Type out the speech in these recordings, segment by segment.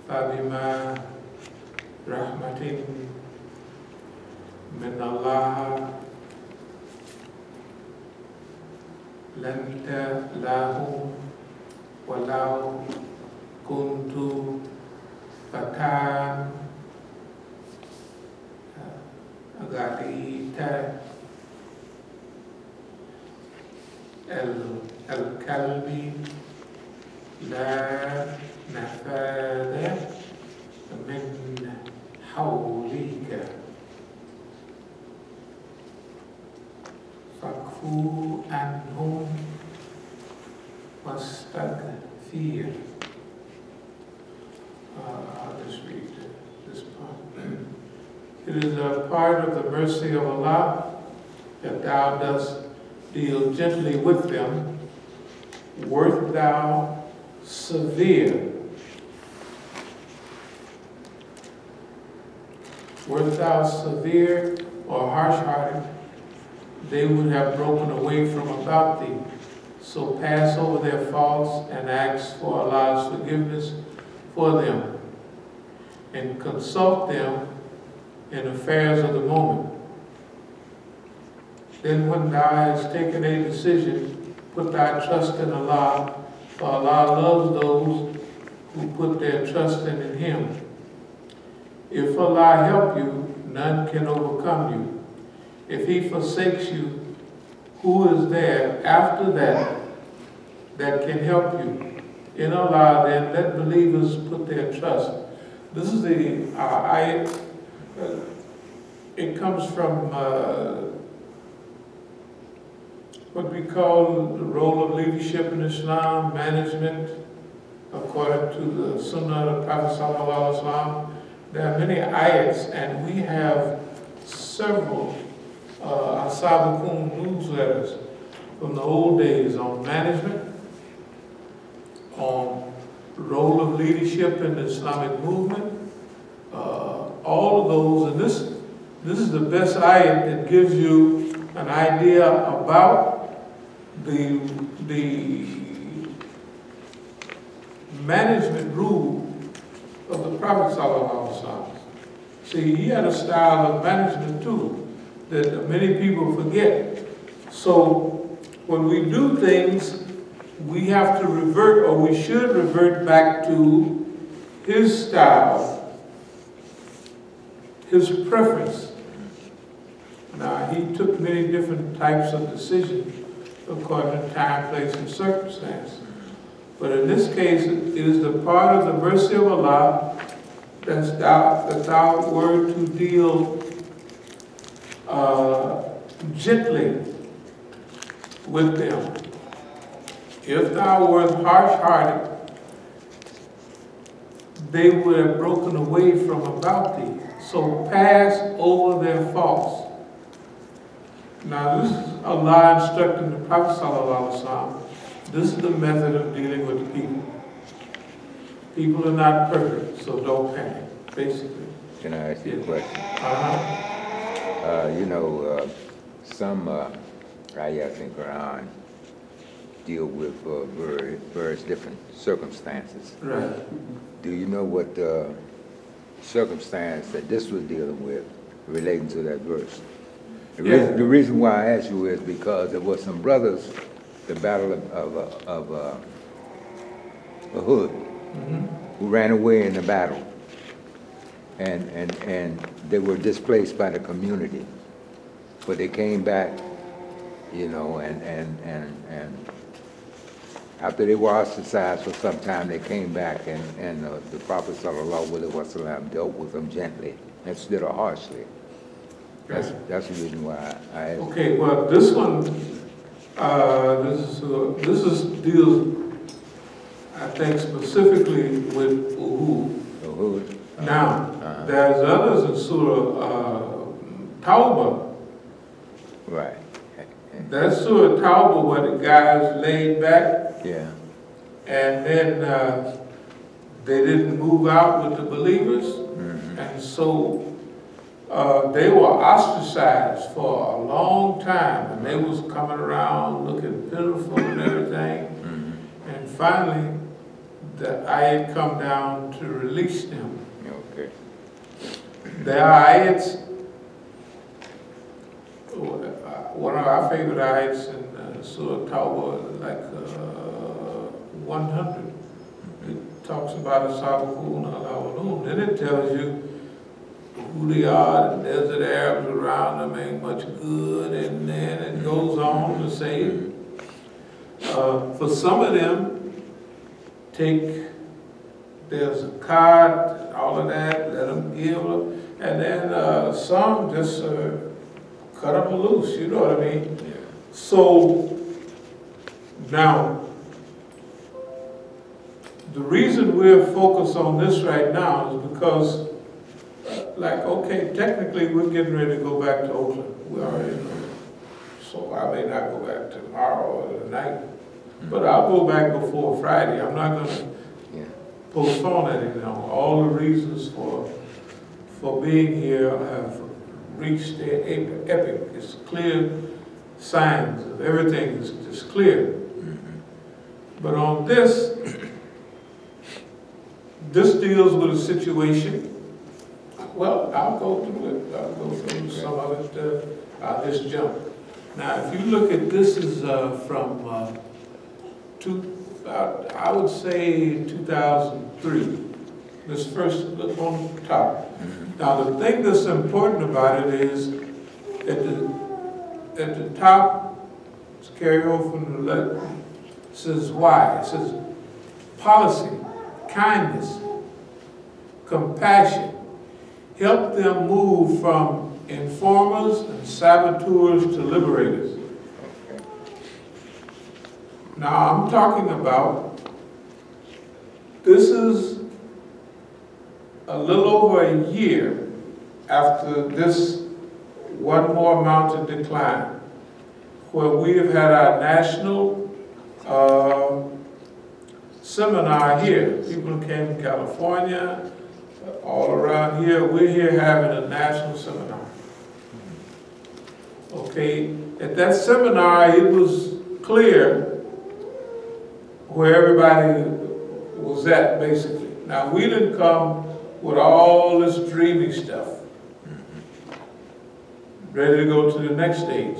فبما رحمة من الله لنت لهم ولو كنت فتى غريت الكلب لا نفاذ من حولك فاكفوا عنهم واستغفر. I'll just read this part. It is a part of the mercy of Allah that thou dost deal gently with them. Wert thou severe, or harsh-hearted, they would have broken away from about thee. So pass over their faults and ask for Allah's forgiveness for them, and consult them in affairs of the moment. Then when thou hast taken a decision, put thy trust in Allah, for Allah loves those who put their trust in Him. If Allah help you, none can overcome you. If He forsakes you, who is there after that can help you? In Allah, then, let believers put their trust. This is the ayat. It comes from what we call the role of leadership in Islam, management, according to the Sunnah of the Prophet Sallallahu Alaihi Wasallam. There are many ayats, and we have several As-Sabiqun newsletters from the old days on management, on role of leadership in the Islamic movement, all of those, and this is the best ayat that gives you an idea about the management rule of the Prophet ﷺ. See, he had a style of management too that many people forget. So when we do things, we have to revert, or we should revert back to his style, his preference. Now, he took many different types of decisions according to time, place, and circumstance. But in this case, it is the part of the mercy of Allah that thou were to deal gently with them. If thou wert harsh-hearted, they would have broken away from about thee. So pass over their faults. Now this is Allah instructing the Prophet ﷺ. This is the method of dealing with the people. People are not perfect, so don't panic, basically. Can I ask you a question? Some ayahs in Quran deal with various different circumstances. Right. Do you know what circumstance that this was dealing with relating to that verse? The reason why I ask you is because there were some brothers, the battle of Uhud, who ran away in the battle, and they were displaced by the community, but they came back, and after they were ostracized for some time, they came back, and the Prophet ﷺ dealt with them gently instead of harshly. That's the reason why I asked. Okay, well, this one, this deals, I think, specifically with Uhud. Now, there's others in Surah Tawbah. Right. That's Surah Tawbah where the guys laid back. Yeah. And then they didn't move out with the believers. And so they were ostracized for a long time, and they was coming around looking pitiful and everything. And finally, the ayat come down to release them. Okay. There are ayats, one of our favorite ayats in Surah Tawbah, like 100. It talks about As-Sabiqun al-Awwalun. Then it tells you who they are, the desert Arabs around them ain't much good, and then it goes on to say, for some of them, there's a card, all of that, let them give them, and then some just cut them loose, you know what I mean? Yeah. So, now, the reason we're focused on this right now is because, like, okay, technically we're getting ready to go back to Oakland. We already know. So I may not go back tomorrow or tonight, but I'll go back before Friday. I'm not going to postpone anything. All the reasons for being here have reached their epic. It's clear signs of everything is just clear. But on this deals with a situation. Well, I'll go through it. I'll go through some of it. I'll just jump. Now, if you look at this is from I would say 2003. Let's first look on the top. Now, the thing that's important about it is at the top, let's carry over from the left, it says why. It says policy, kindness, compassion. Help them move from informers and saboteurs to liberators. Now, I'm talking about, this is a little over a year after this one more mountain decline, where we have had our national seminar here. People came from California, all around here. We're here having a national seminar. Okay, at that seminar, it was clear where everybody was at, basically. Now, we didn't come with all this dreamy stuff, ready to go to the next stage.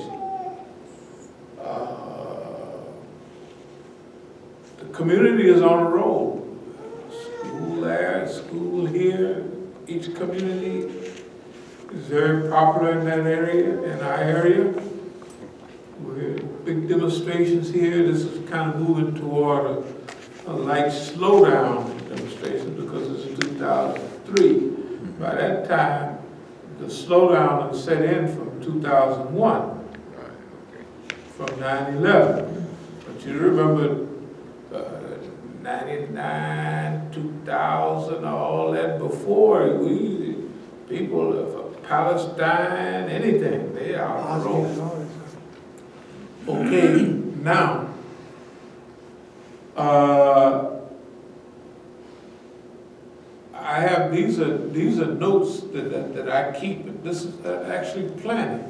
The community is on a roll. School there, school here. Each community is very popular in that area, in our area. We have big demonstrations here. This is kind of moving toward a light slowdown demonstration because it's 2003. By that time, the slowdown had set in from 2001, from 9/11. But you remember 99, 2000, all that before, people of Palestine, anything, they are on the road. Okay, now, I have these are notes that I keep. This is actually planning.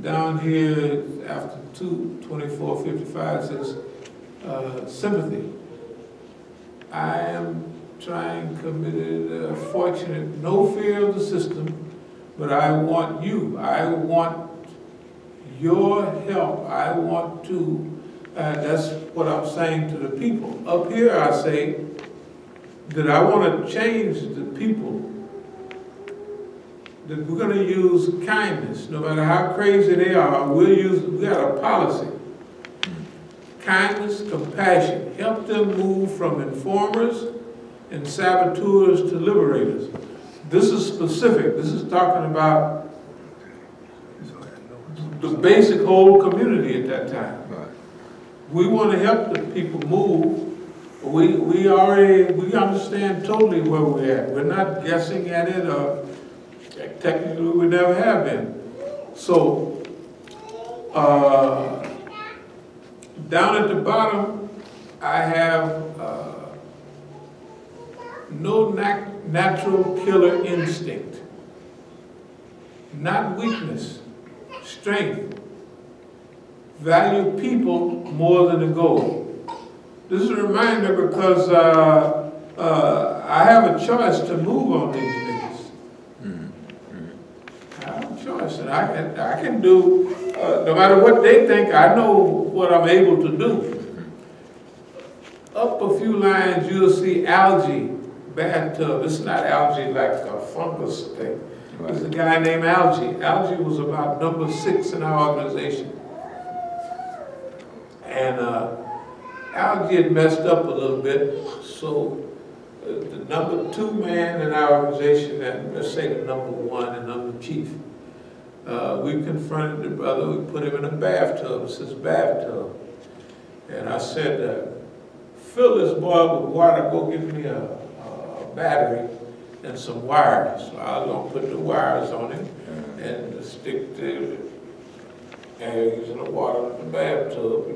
Down here after 2/24/55 says sympathy. I am trying, committed, fortunate, no fear of the system, but I want you. I want your help. I want to, that's what I'm saying to the people. Up here I say that I want to change the people, that we're going to use kindness. No matter how crazy they are, we got a policy. Kindness, compassion. Help them move from informers and saboteurs to liberators. This is specific. This is talking about the basic whole community at that time. We want to help the people move. We understand totally where we're at. We're not guessing at it, or technically we never have been. So, down at the bottom, I have no natural killer instinct, not weakness, strength. Value people more than the goal. This is a reminder because I have a choice to move on these niggas. I have a choice, and I can do, no matter what they think, I know what I'm able to do. Up a few lines, you'll see algae, bathtub. This is not algae like a fungus thing. There's a guy named Algie. Algie was about number 6 in our organization. And Algie had messed up a little bit, so the number 2 man in our organization, and let's say the number 1 and number chief, we confronted the brother, we put him in a bathtub. It's his bathtub. And I said, fill this boy with water, go get me a battery and some wires. So I was going to put the wires on him and stick the eggs in the water in the bathtub.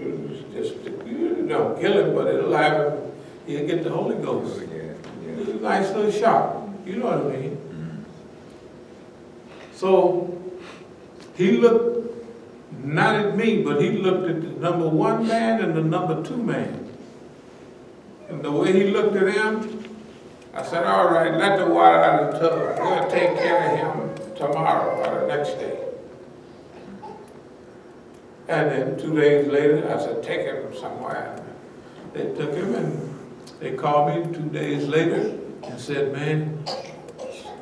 You don't kill him, but it'll have him, he'll get the Holy Ghost. It's a nice little shot, you know what I mean? So he looked, not at me, but he looked at the number 1 man and the number 2 man. And the way he looked at him, I said, all right, let the water out of the tub. We'll take care of him tomorrow or the next day. And then 2 days later, I said, take him somewhere. They took him and they called me 2 days later and said, man,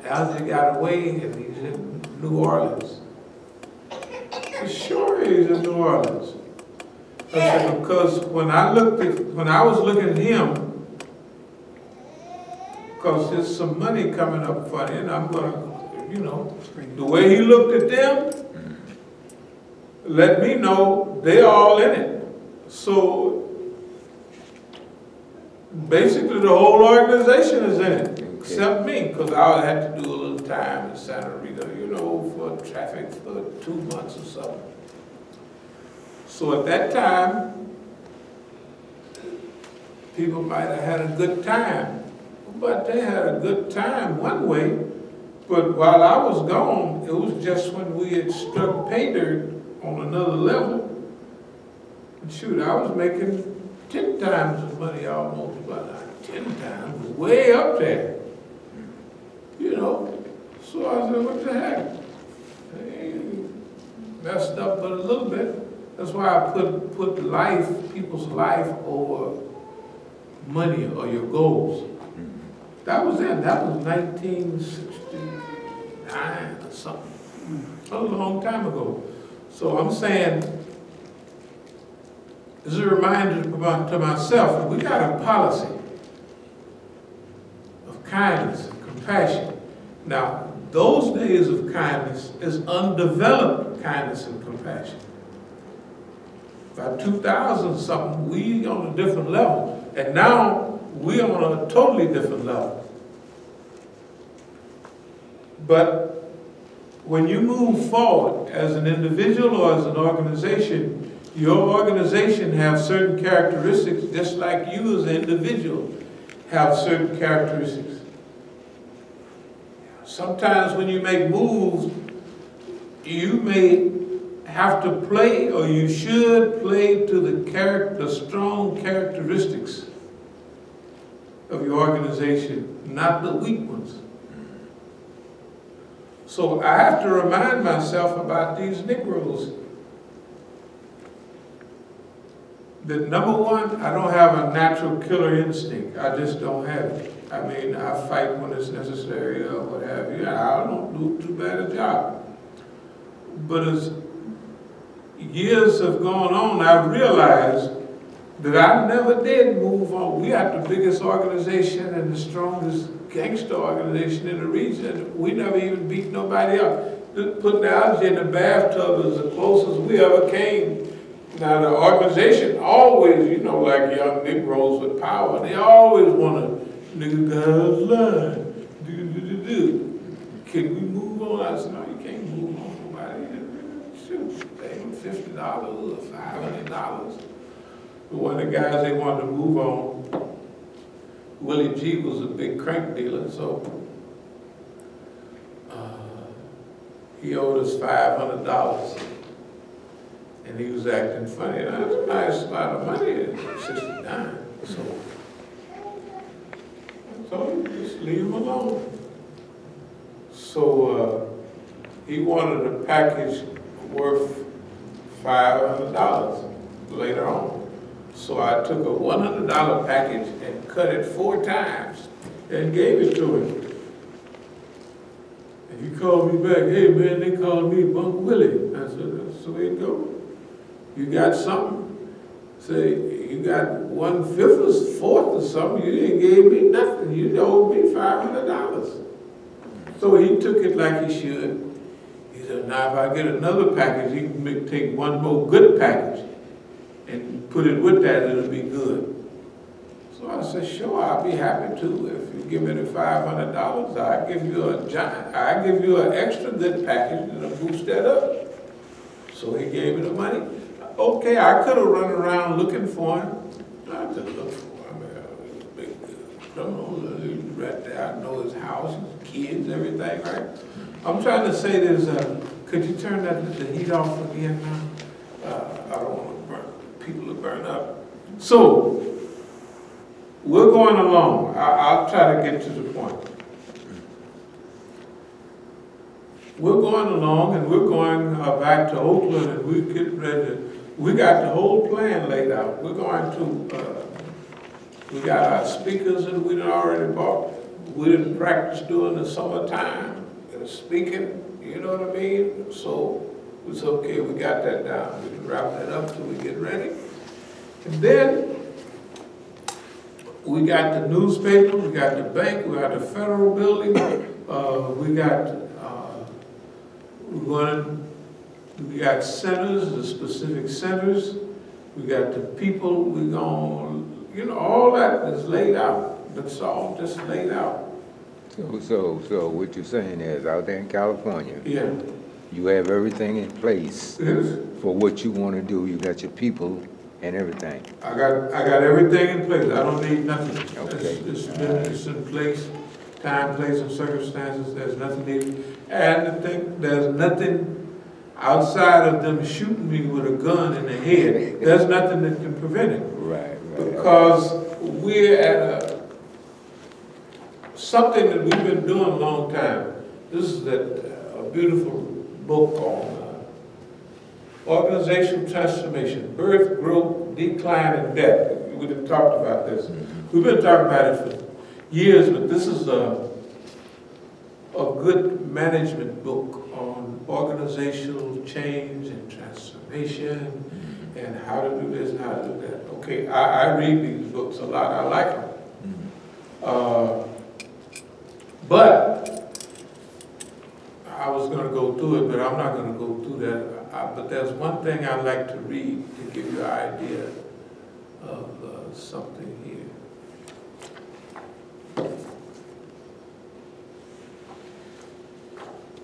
Algie got away and he's in New Orleans. I said, sure he's in New Orleans. I said, because when I was looking at him, because there's some money coming up for him, and I'm going to, you know, the way he looked at them, let me know they're all in it. So basically the whole organization is in it, except me, because I had to do a little time in Santa Rita, you know, for traffic for 2 months or something. So at that time, people might have had a good time, but they had a good time one way. But while I was gone, it was just when we had struck pay dirt on another level. And shoot, I was making 10 times the money almost, but not 10 times, way up there. You know, so I said, what the heck? They messed up but a little bit. That's why I put life, people's life over money or your goals. That was it. That was 1969 or something. That was a long time ago. So I'm saying, this is a reminder to myself, we got a policy of kindness and compassion. Now, those days of kindness is undeveloped kindness and compassion. By 2000 something, we on a different level. And now we're on a totally different level. But when you move forward as an individual or as an organization, your organization have certain characteristics just like you as an individual have certain characteristics. Sometimes when you make moves, you may have to play, or you should play to the strong characteristics of your organization, not the weak ones. So I have to remind myself about these Negroes. That number 1, I don't have a natural killer instinct. I just don't have it. I mean, I fight when it's necessary or what have you. I don't do too bad a job. But as years have gone on, I've realized that I never did move on. We are the biggest organization and the strongest gangster organization in the region. We never even beat nobody up. Putting Algie in the bathtub is the closest we ever came. Now the organization always, you know, like young Negroes with power, they always want to, nigga guys line, Can we move on? I said, no, you can't move on nobody. Shoot, pay them $50 or $500. But one of the guys they wanted to move on, Willie G was a big crank dealer, so he owed us $500. And he was acting funny. That's a nice amount of money in '69. So just leave him alone. So he wanted a package worth $500 later on. So I took a $100 package and cut it 4 times and gave it to him. And he called me back, hey man, they called me Bunk Willie. I said, that's the way it goes. You got something? Say, you got 1/5 or 1/4 or something, you didn't give me nothing. You owed me $500. So he took it like he should. He said, now if I get another package, he can take one more good package and put it with that, it'll be good. So I said, sure, I'll be happy to. If you give me the $500, I'll give you an extra good package that'll boost that up. So he gave me the money. Okay, I could have run around looking for him. I just looked for him. He's a big criminal. He's right there. I know his house, his kids, everything, right? I'm trying to say this, could you turn the heat off again now? I don't want people to burn up. So, we're going along. I'll try to get to the point. We're going along and we're going back to Oakland and we get ready. We got the whole plan laid out. We're going to, we got our speakers that we done already bought. We didn't practice during the summertime, speaking, you know what I mean? So it's okay, we got that down. We can wrap that up till we get ready. And then we got the newspaper, we got the bank, we got the federal building, we got centers, the specific centers, we got the people, we going, you know, all that is laid out. That's all just laid out. So what you're saying is, out there in California, yeah, you have everything in place yes, for what you want to do. You got your people and everything. I got everything in place. I don't need nothing. Okay. It's in place, time, place, and circumstances. There's nothing needed. And the thing, there's nothing outside of them shooting me with a gun in the head. There's nothing that can prevent it. Right. Because we're at something that we've been doing a long time. This is a beautiful book on organizational transformation, birth, growth, decline, and death. We've been talking about this. We've been talking about it for years, but this is a good management book on organizational change and transformation and how to do this and how to do that. Okay, I read these books a lot. I like them. But I was going to go through it, but I'm not going to go through that. But there's one thing I like to read to give you an idea of something here.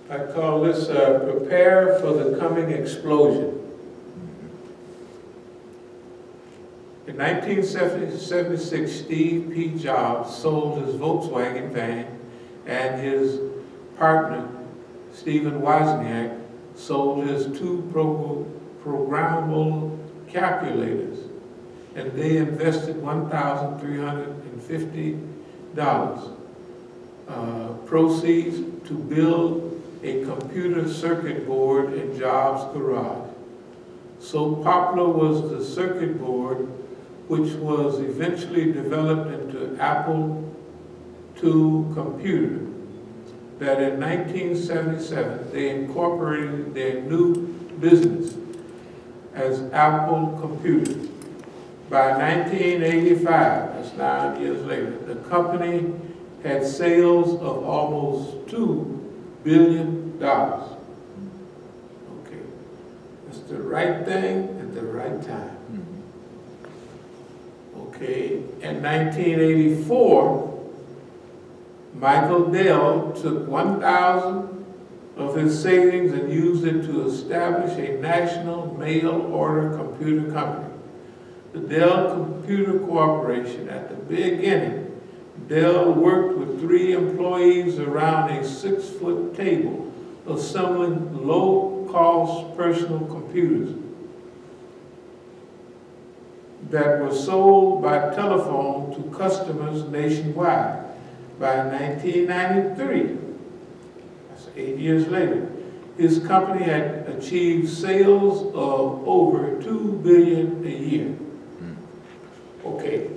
I call this Prepare for the Coming Explosion. In 1976, Steve P. Jobs sold his Volkswagen van, and his partner, Stephen Wozniak, sold his 2 programmable calculators, and they invested $1,350 proceeds to build a computer circuit board in Jobs' garage. So popular was the circuit board, which was eventually developed into Apple II computer, that in 1977 they incorporated their new business as Apple Computer. By 1985, that's 9 years later, the company had sales of almost $2 billion. Okay, it's the right thing at the right time. Okay, in 1984, Michael Dell took 1,000 of his savings and used it to establish a national mail-order computer company. The Dell Computer Corporation. At the beginning, Dell worked with 3 employees around a 6-foot table, assembling low-cost personal computers. that were sold by telephone to customers nationwide. By 1993, that's 8 years later, his company had achieved sales of over $2 billion a year. Okay,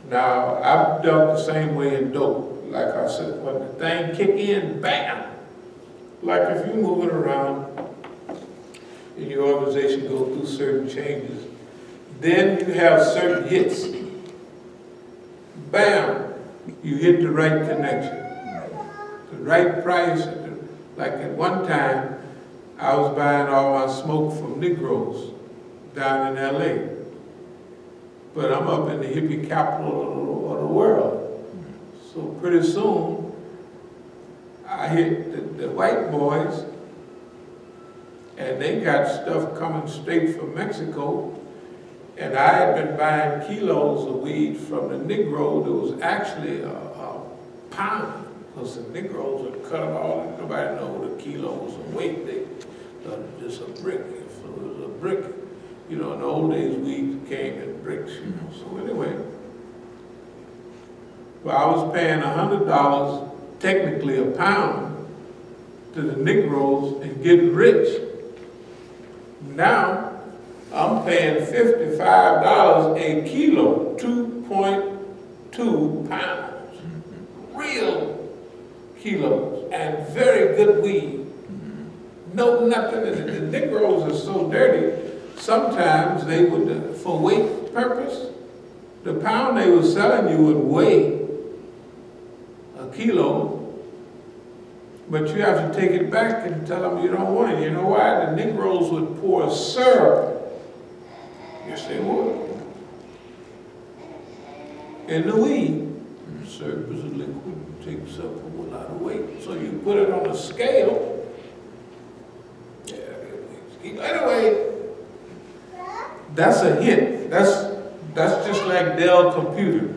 now I've dealt the same way in dope. Like I said, when the thing kick in, bam! Like if you're moving around and your organization go through certain changes, then you have certain hits. Bam! You hit the right connection, the right price. Like at one time, I was buying all my smoke from Negroes down in LA. But I'm up in the hippie capital of the world. So pretty soon, I hit the white boys, and they got stuff coming straight from Mexico. And I had been buying kilos of weed from the Negro that was actually a pound, because the Negroes would cut them all, and nobody know the kilos of weight. They thought it was just a brick. If it was a brick, you know, in the old days, weed came in bricks, you know. So anyway, well, I was paying $100, technically a pound, to the Negroes and getting rich. Now, I'm paying $55 a kilo, 2.2 pounds, real kilos, and very good weed. No, nothing. The Negroes are so dirty, sometimes they would, for weight purpose, the pound they were selling you would weigh a kilo, but you have to take it back and tell them you don't want it. You know why? The Negroes would pour syrup. Yes, they would. In the weed, syrup is a liquid, takes up a whole lot of weight. So you put it on a scale. Yeah, anyway, that's a hit. That's just like Dell Computer.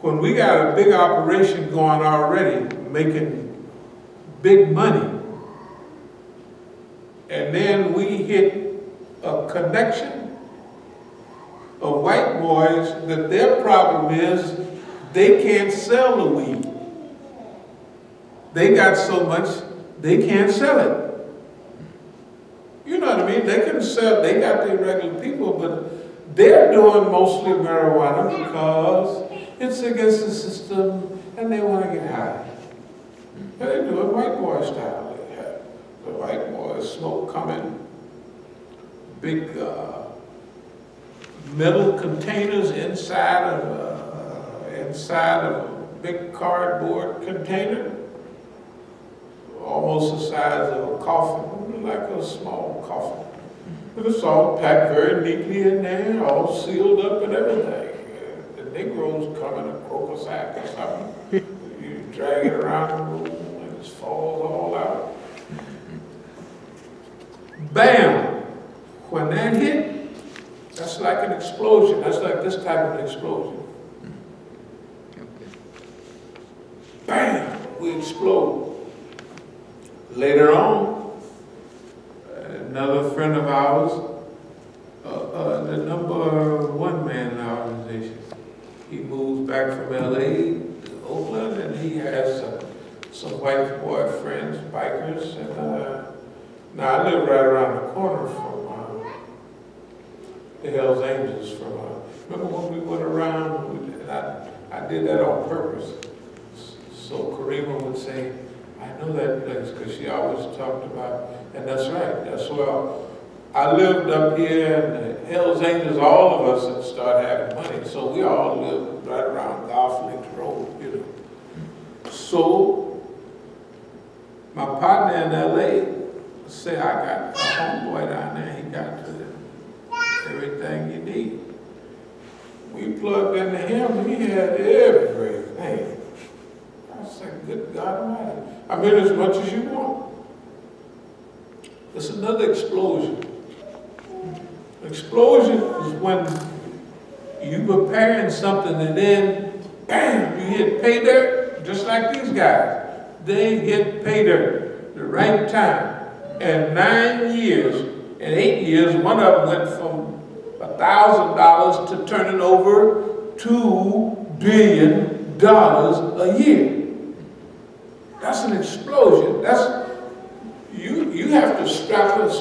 When we got a big operation going already, making big money, and then we hit a connection of white boys that their problem is they can't sell the weed. They got so much, they can't sell it. You know what I mean? They can sell, they got their regular people, but they're doing mostly marijuana because it's against the system and they want to get high. And they do it white boy style. The white boys smoke coming, big metal containers inside of a big cardboard container, almost the size of a coffin, like a small coffin. But it's all packed very neatly in there, all sealed up and everything. The Negroes come in a croaker sack or something. You drag it around the room and it falls all out. Bam! When that hit, that's like an explosion. That's like this type of explosion. Bam! We explode. Later on, another friend of ours, the #1 man in our organization, he moves back from LA to Oakland, and he has some white boy friends, bikers, and now I live right around the corner from the Hells Angels. Remember when we went around, and I did that on purpose. So Karima would say, I know that place, because she always talked about, and that's right, that's where I lived up here, and the Hells Angels, all of us had started having money, so we all lived right around Golf Links Road, you know. So, my partner in LA said, I got a homeboy down there, he got everything you need. We plugged into him, he had everything. I said, good God Almighty. I mean, as much as you want. It's another explosion. Explosion is when you preparing something and then, bam, you hit pay dirt, just like these guys. They hit pay dirt the right time. And 9 years, In 8 years, one of them went from $1,000 to turning over $2 billion a year. That's an explosion. You have to strap us,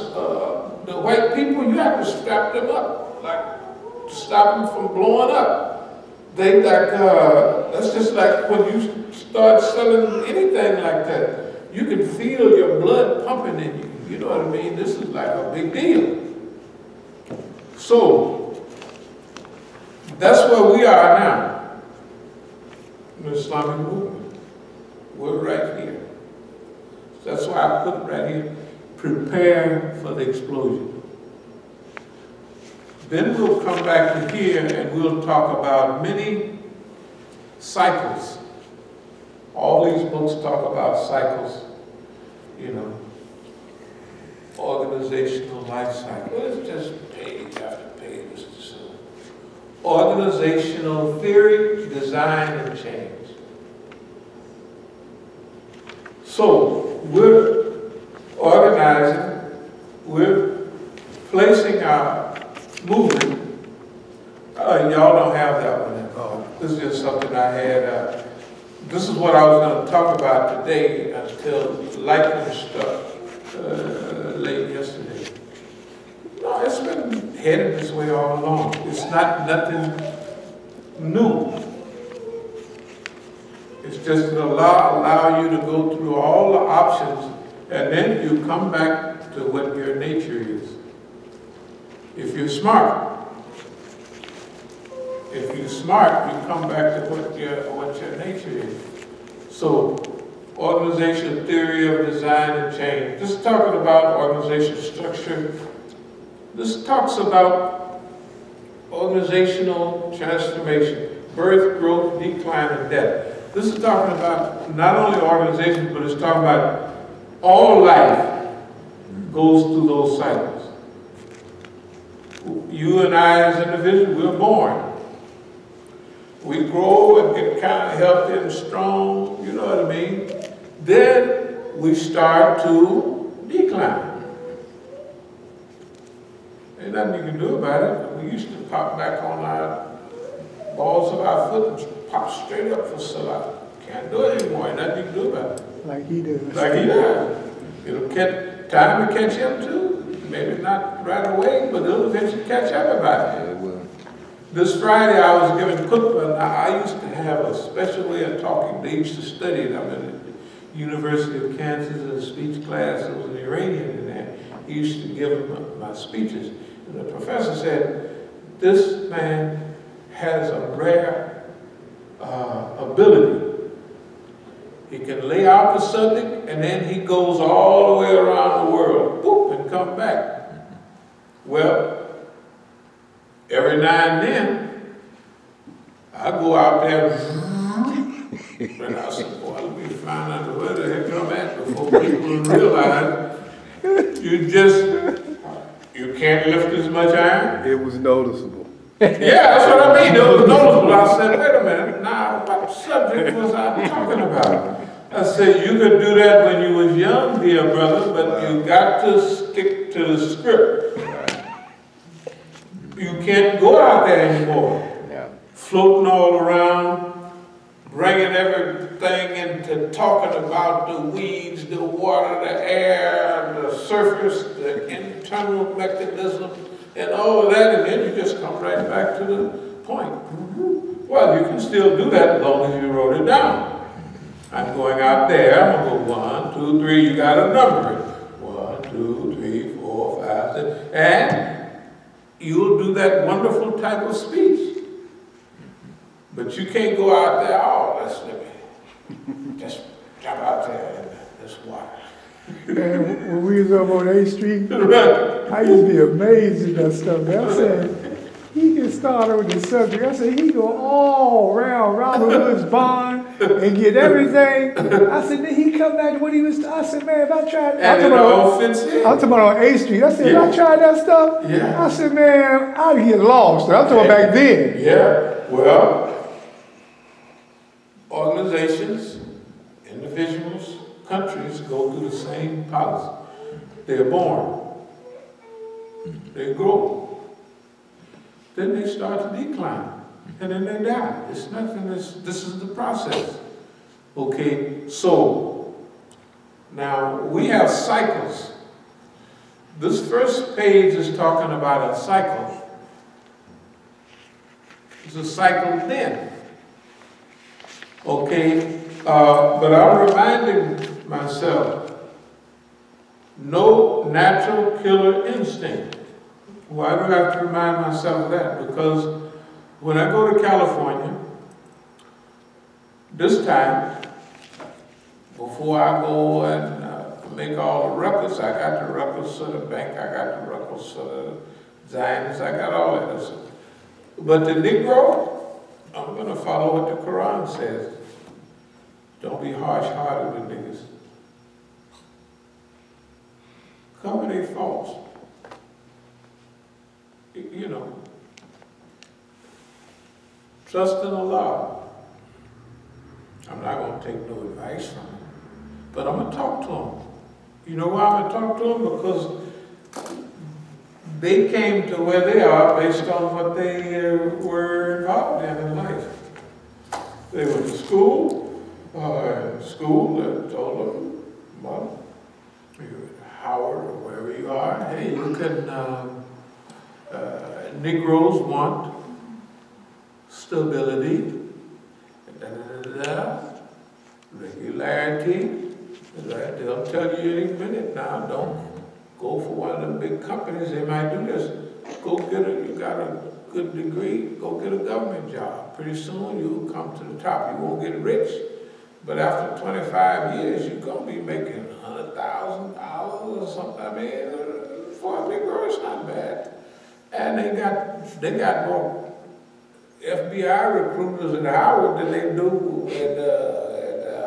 the white people, you have to strap them up, like to stop them from blowing up. They like, that's just like when you start selling anything like that. You can feel your blood pumping in you. You know what I mean? This is like a big deal. So, that's where we are now in the Islamic movement. We're right here. That's why I put it right here. Prepare for the explosion. Then we'll come back to here and we'll talk about many cycles. All these books talk about cycles, you know, organizational life cycle. It's just page after page. Organizational theory, design, and change. So we're organizing, we're placing our movement. Y'all don't have that one. This is just something I had. This is what I was going to talk about today until lightning struck late yesterday. No, it's been headed this way all along. It's not nothing new. It's just to allow you to go through all the options, and then you come back to what your nature is. If you're smart. If you're smart, you come back to what your nature is. So, organizational theory of design and change. This is talking about organizational structure. This talks about organizational transformation, birth, growth, decline, and death. This is talking about not only organization, but it's talking about all life goes through those cycles. You and I as individuals, we're born. We grow and get kind of healthy and strong, you know what I mean? Then we start to decline. Ain't nothing you can do about it. We used to pop back on our balls of our foot and pop straight up for Salah. Can't do it anymore. Ain't nothing you can do about it. Like he does. Like he does. It'll catch time to catch him too. Maybe not right away, but it'll eventually catch everybody. Yeah, it will. This Friday I was giving khutbah. I used to have a special way of talking. They used to study it. I'm in the University of Kansas in a speech class. There was an Iranian in there. He used to give my speeches. And the professor said, this man has a rare ability. He can lay out the subject and then he goes all the way around the world, boop, and come back. Well, every now and then, I go out there and I said, boy, let me find out where the heck I'm at before people realize you can't lift as much iron. It was noticeable. Yeah, that's what I mean. It was noticeable. I said, wait a minute, now what subject was I talking about? I said, you could do that when you was young, dear brother, but you got to stick to the script. You can't go out there anymore. Yeah. Floating all around, bringing everything into talking about the weeds, the water, the air, the surface, the internal mechanism, and all of that, and then you just come right back to the point. Well, you can still do that as long as you wrote it down. I'm going out there, I'm going to go 1, 2, 3, you got to number it. 1, 2, 3, 4, 5, 6, and you'll do that wonderful type of speech. But you can't go out there, oh, let's just jump out there and just watch. Man, when we was over on 8th Street, I used to be amazed at that stuff. Man. I said, he can start on the subject. I said, he go all around Robert Hood's barn and get everything. I said, then he come back to what he was, I said, man, if I tried, I'm talking about on 8th Street. I said, if I tried that stuff, I said, man, I'd get lost. I'm talking back then. Yeah, well, organizations, individuals, countries go through the same policy. They're born. They grow. Then they start to decline. And then they die. It's nothing, this is the process. Okay, so now we have cycles. This first page is talking about a cycle. It's a cycle then. Okay, but I'm reminding myself, no natural killer instinct. Why do I have to remind myself of that? Because when I go to California, this time, before I go and make all the records, I got the records for the bank, I got the records for the Zionists, I got all that stuff. But the Negro, I'm going to follow what the Quran says. Don't be harsh-hearted with niggas. Cover their faults. You know. Trust in Allah. I'm not going to take no advice from him. But I'm going to talk to him. You know why I'm going to talk to them? Because they came to where they are based on what they were involved in life. They went to school. They told them, well, you're at Howard or wherever you are, hey, you can, Negroes want stability, regularity. Right? They'll tell you any minute now, don't go for one of them big companies, they might do this. Go get you got a good degree, go get a government job. Pretty soon you'll come to the top. You won't get rich, but after 25 years, you're going to be making $100,000 or something. I mean, for a Negro, it's not bad. And they got more FBI recruiters at Howard than they do at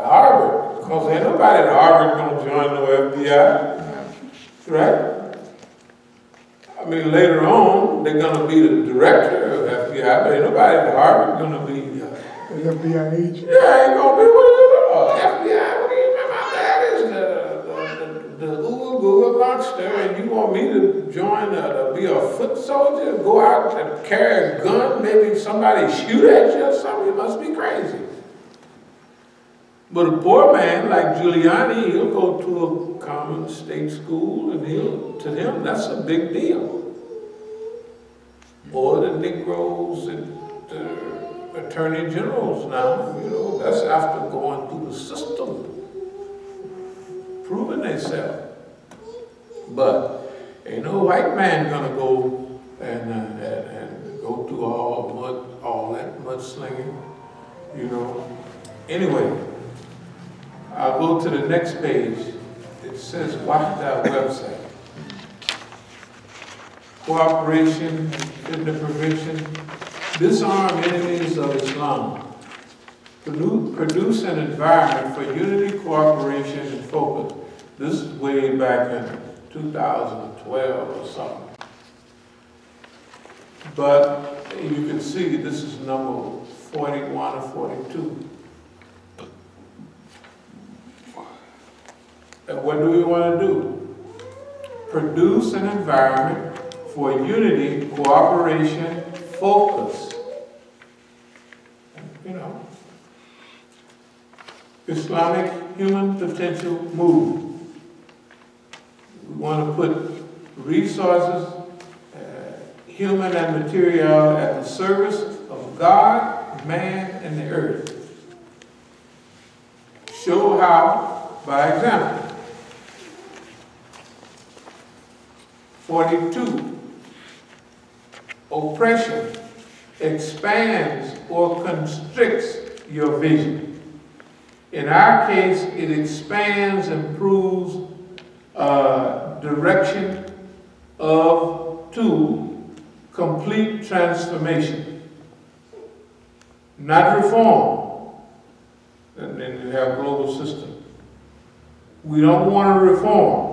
Harvard. Because ain't nobody at Harvard going to join no FBI, right? I mean, later on, they're going to be the director of FBI, but ain't nobody at Harvard going to be an FBI agent. Yeah, ain't going to be FBI. What do you remember? My dad is the Google monster, and you want me to join, be a foot soldier, go out and carry a gun, maybe somebody shoot at you or something? You must be crazy. But a poor man like Giuliani, he'll go to a common state school, and to him, that's a big deal. Or the Negroes and the attorney generals now, you know, that's after going through the system, proving themselves. But ain't no white man gonna go and go through all that mudslinging, you know. Anyway. I'll go to the next page. It says Wahda website. Cooperation, fitna prevention, disarm enemies of Islam. Produce an environment for unity, cooperation, and focus. This is way back in 2012 or something. But you can see this is number 41 or 42. And what do we want to do? Produce an environment for unity, cooperation, focus. You know, Islamic human potential movement. We want to put resources, human and material, at the service of God, man, and the earth. Show how by example. 42. Oppression expands or constricts your vision. In our case, it expands and proves direction to complete transformation. Not reform. And then you have global system. We don't want to reform.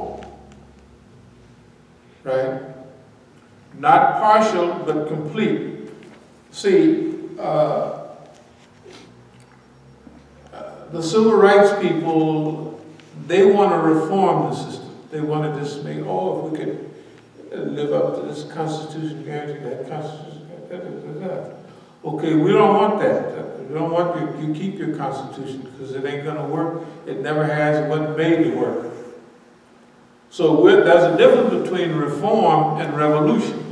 Right? Not partial, but complete. See, the civil rights people, they want to reform the system. They want to just make, oh, if we could live up to this Constitution guarantee, that Constitution, Okay, we don't want that. We don't want you keep your Constitution because it ain't gonna work. It never has, it wasn't made to work. So there's a difference between reform and revolution.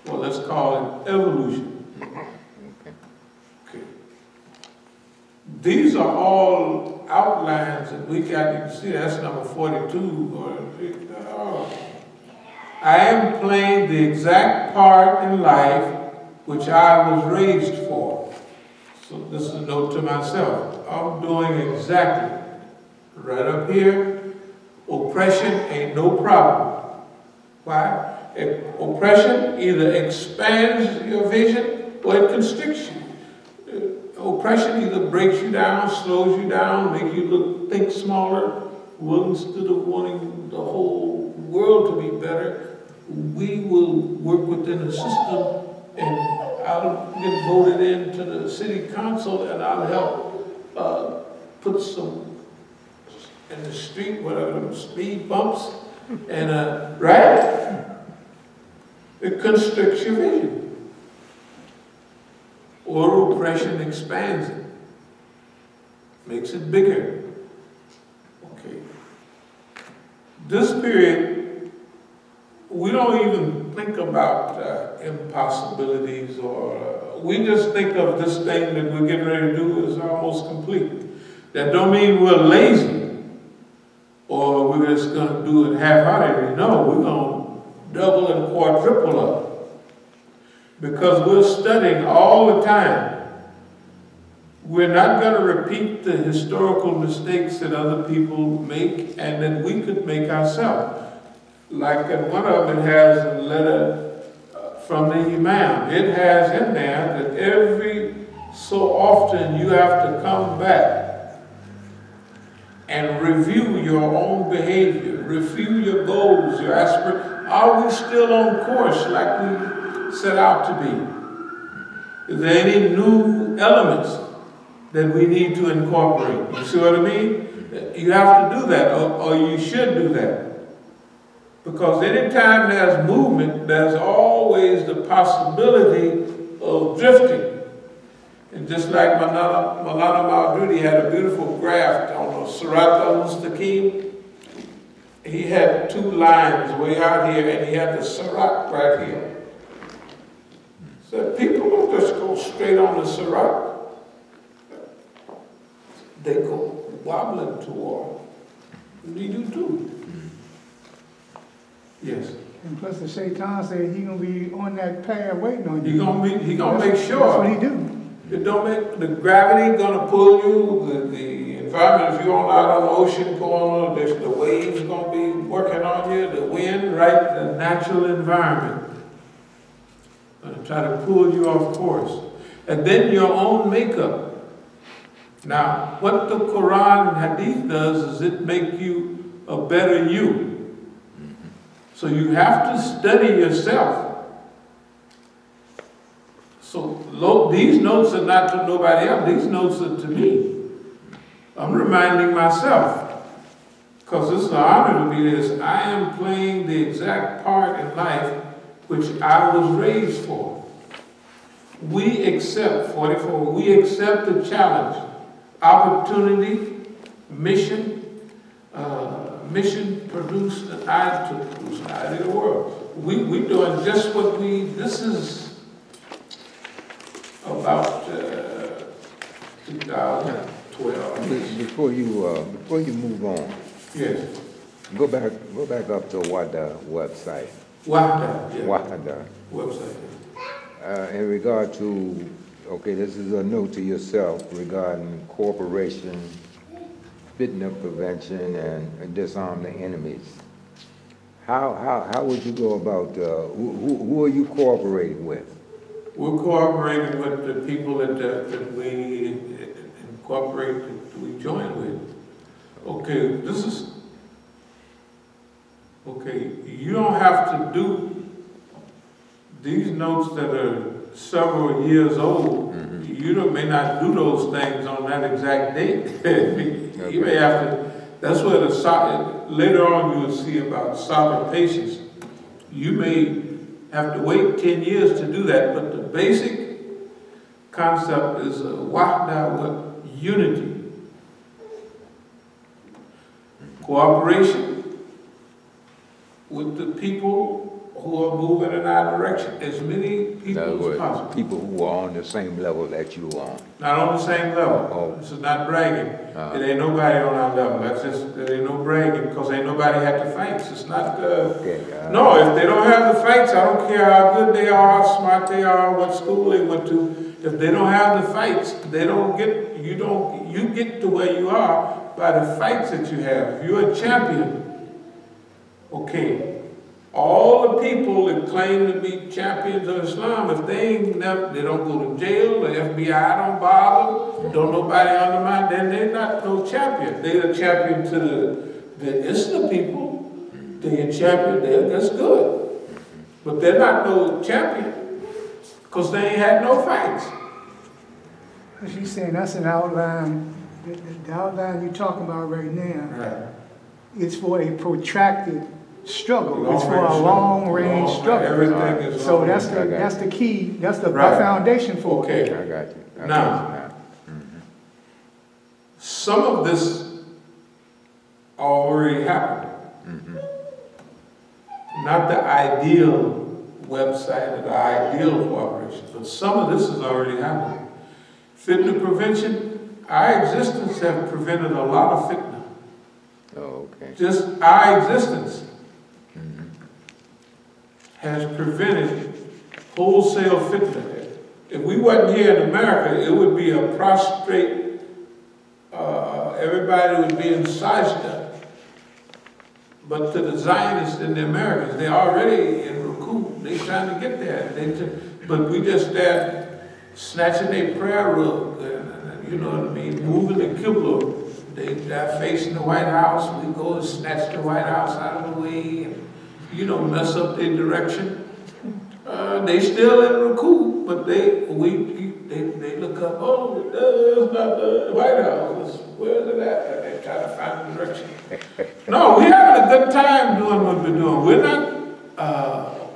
Well, let's call it evolution. Okay. These are all outlines that we got. You can see that's number 42. I am playing the exact part in life which I was raised for. So this is a note to myself. I'm doing exactly. Right up here, oppression ain't no problem. Why? Oppression either expands your vision or it constricts you. Oppression either breaks you down, slows you down, makes you think smaller. Well, instead of wanting the whole world to be better, we will work within the system, and I'll get voted into the city council, and I'll help put some in the street, whatever, speed bumps, and right? It constricts your vision. Or oppression expands it, makes it bigger. Okay. This period, we don't even think about impossibilities, or we just think of this thing that we're getting ready to do as almost complete. That don't mean we're lazy or we're just going to do it half-heartedly. No, we're going to double and quadruple up because we're studying all the time. We're not going to repeat the historical mistakes that other people make and that we could make ourselves. Like one of them has a letter from the Imam. It has in there that every so often you have to come back and review your own behavior, review your goals, your aspirations. Are we still on course like we set out to be? Is there any new elements that we need to incorporate? You see what I mean? You have to do that, or you should do that. Because anytime there's movement, there's always the possibility of drifting. And just like Maulana Maududi had a beautiful graph on the Sirat al-Mustaqim, he had two lines way out here, and he had the Sirat right here. So people don't just go straight on the Sirat. They go wobbling toward. And you do too. Yes. And plus the Shaitan said he gonna be on that path waiting on you. He gonna make sure. That's what he do. It don't make the gravity gonna pull you. The environment, if you're out on the ocean going, the waves gonna be working on you. The wind, right? The natural environment gonna try to pull you off course. And then your own makeup. Now, what the Quran and Hadith does is it make you a better you. So you have to study yourself. So these notes are not to nobody else. These notes are to me. I'm reminding myself, because this is an honor to be this. I am playing the exact part in life which I was raised for. We accept, 44, we accept the challenge, opportunity, mission, produce an ideal world. We doing just what this is about 2012. Before you move on, yes. go back up to WADA website. WADA, yeah. WADA. Website. In regard to, okay, this is a note to yourself regarding cooperation, fitna prevention, and disarm the enemies. How would you go about, who are you cooperating with? We're cooperating with the people that we incorporate, that we join with. Okay, you don't have to do these notes that are several years old. You may not do those things on that exact date. You may have to That's where later on you will see about sovereign patience. You may have to wait 10 years to do that, but the basic concept is wahda, with unity, cooperation with the people who are moving in our direction, as many people as possible. People who are on the same level that you are. Not on the same level. This is not bragging. It ain't nobody on our level. It ain't no bragging, because ain't nobody had the fights. It's not, no, if they don't have the fights, I don't care how good they are, how smart they are, what school they went to. If they don't have the fights, they don't get, you get to where you are by the fights that you have. If you're a champion, okay. All the people that claim to be champions of Islam, if they ain't never, they don't go to jail, the FBI don't bother, don't nobody undermine, then they're not no champion. They're a champion to the Islam people. They're a champion, that's good. But they're not no champion, because they ain't had no fights. She's saying that's an outline, the outline you're talking about right now, Right. it's for a protracted struggle. It's for a long-range struggle. Everything is so that's the key. That's the foundation for it. I got you. Now, some of this already happened. Not the ideal website or the ideal cooperation, but some of this has already happened. Fitna prevention, our existence have prevented a lot of fitna. Oh, okay. Just our existence has prevented wholesale fitna. If we wasn't here in America, it would be a prostrate, everybody would be in sajda. But to the Zionists and the Americans, they're already in ruku. They're trying to get there. But we just there snatching their prayer rug, you know what I mean, moving the Qibla. They're facing the White House. We go and snatch the White House out of the way and, you know, mess up their direction. They still in ruku, but they look up, oh, there's not the White House. Where's it at? And they try to find the direction. No, we're having a good time doing what we're doing. We're not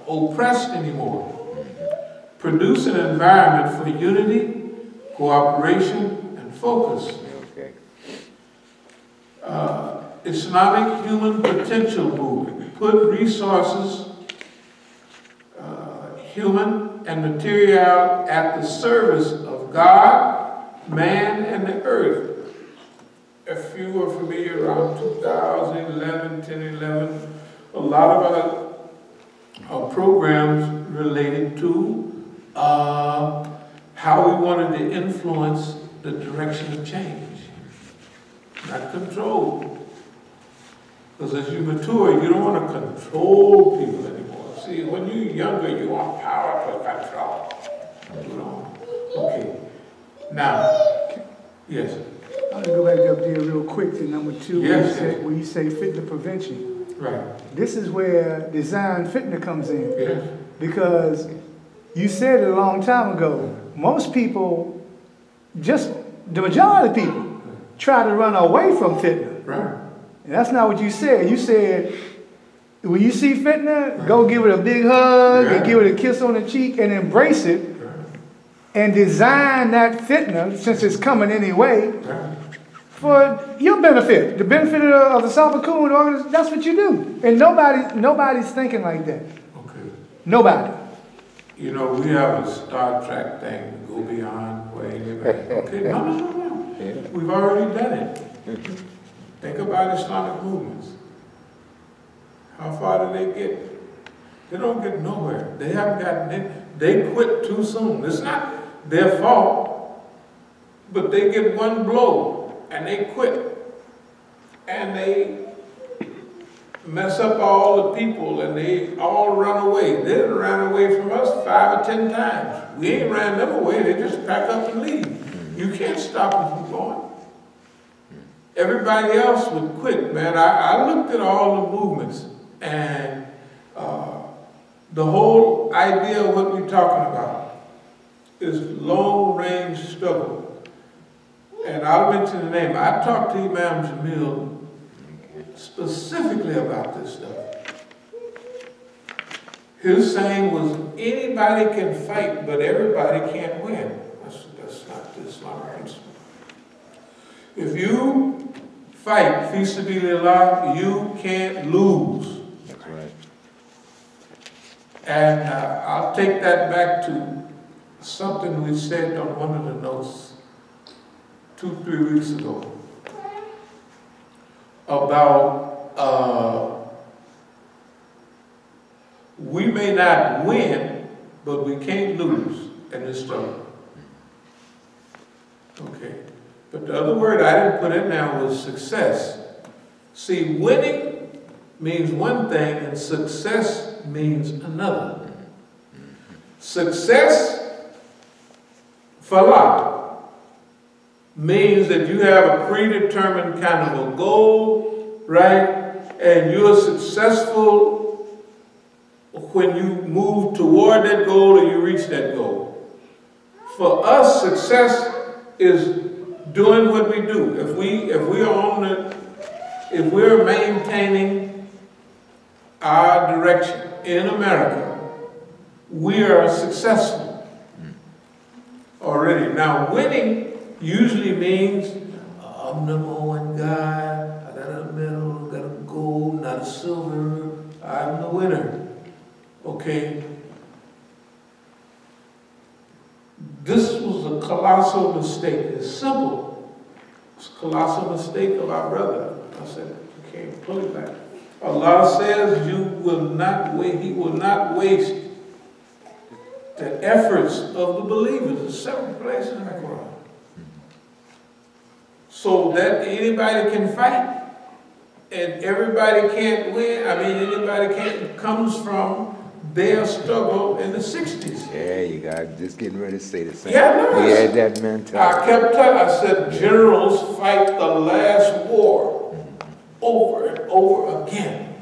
oppressed anymore. Produce an environment for unity, cooperation, and focus. Okay. Islamic human potential movement. Put resources, human and material, at the service of God, man, and the earth. If you were familiar around 2011, 10, 11, a lot of our programs related to how we wanted to influence the direction of change, not control. Because as you mature, you don't want to control people anymore. See, when you're younger, you want power to control. You know? Okay. Now, yes. I'm going to go back up there real quick to number 2, yes, where you say fitna prevention. Right. This is where design fitna comes in. Yes. Because you said it a long time ago, most people, just the majority of people, try to run away from fitna. Right. And that's not what you said. You said, when you see fitna, go give it a big hug and give it a kiss on the cheek and embrace it and design that fitna, since it's coming anyway, for your benefit, the benefit of the Saboteur. That's what you do. And nobody's thinking like that. Okay. Nobody. You know, we have a Star Trek thing to go beyond where anybody. Okay, no. Yeah. We've already done it. Think about Islamic movements. How far do they get? They don't get nowhere. They haven't gotten in. They quit too soon. It's not their fault, but they get one blow and they quit. And they mess up all the people and they all run away. They done ran away from us 5 or 10 times. We ain't ran them away. They just pack up and leave. You can't stop them from going. Everybody else would quit, man. I looked at all the movements, and the whole idea of what we're talking about is long-range struggle. And I'll mention the name. I talked to Imam Jamil specifically about this stuff. His saying was, anybody can fight, but everybody can't win. That's not the Islamic principle. If you fight, fi sabilillah, you can't lose. That's right. And I'll take that back to something we said on one of the notes 2-3 weeks ago about we may not win, but we can't lose in this struggle. Okay. But the other word I didn't put in there was success. See, winning means one thing and success means another. Success, falah, means that you have a predetermined kind of a goal, right? And you're successful when you move toward that goal or you reach that goal. For us, success is doing what we do. If we're maintaining our direction in America, we are successful already. Now, winning usually means I'm the number one guy, I got a medal, got a gold, not a silver, I'm the winner. Okay? This was a colossal mistake. It's simple. It's a colossal mistake of our brother. I said, you can't pull it back. Allah says you will not wait, He will not waste the efforts of the believers. There's several places in the Quran. So that anybody can fight and everybody can't win. I mean, anybody can't, comes from their struggle in the 60s. Yeah, you got just getting ready to say the same. Yeah, no, he had that mentality. I kept telling, I said, generals fight the last war over and over again.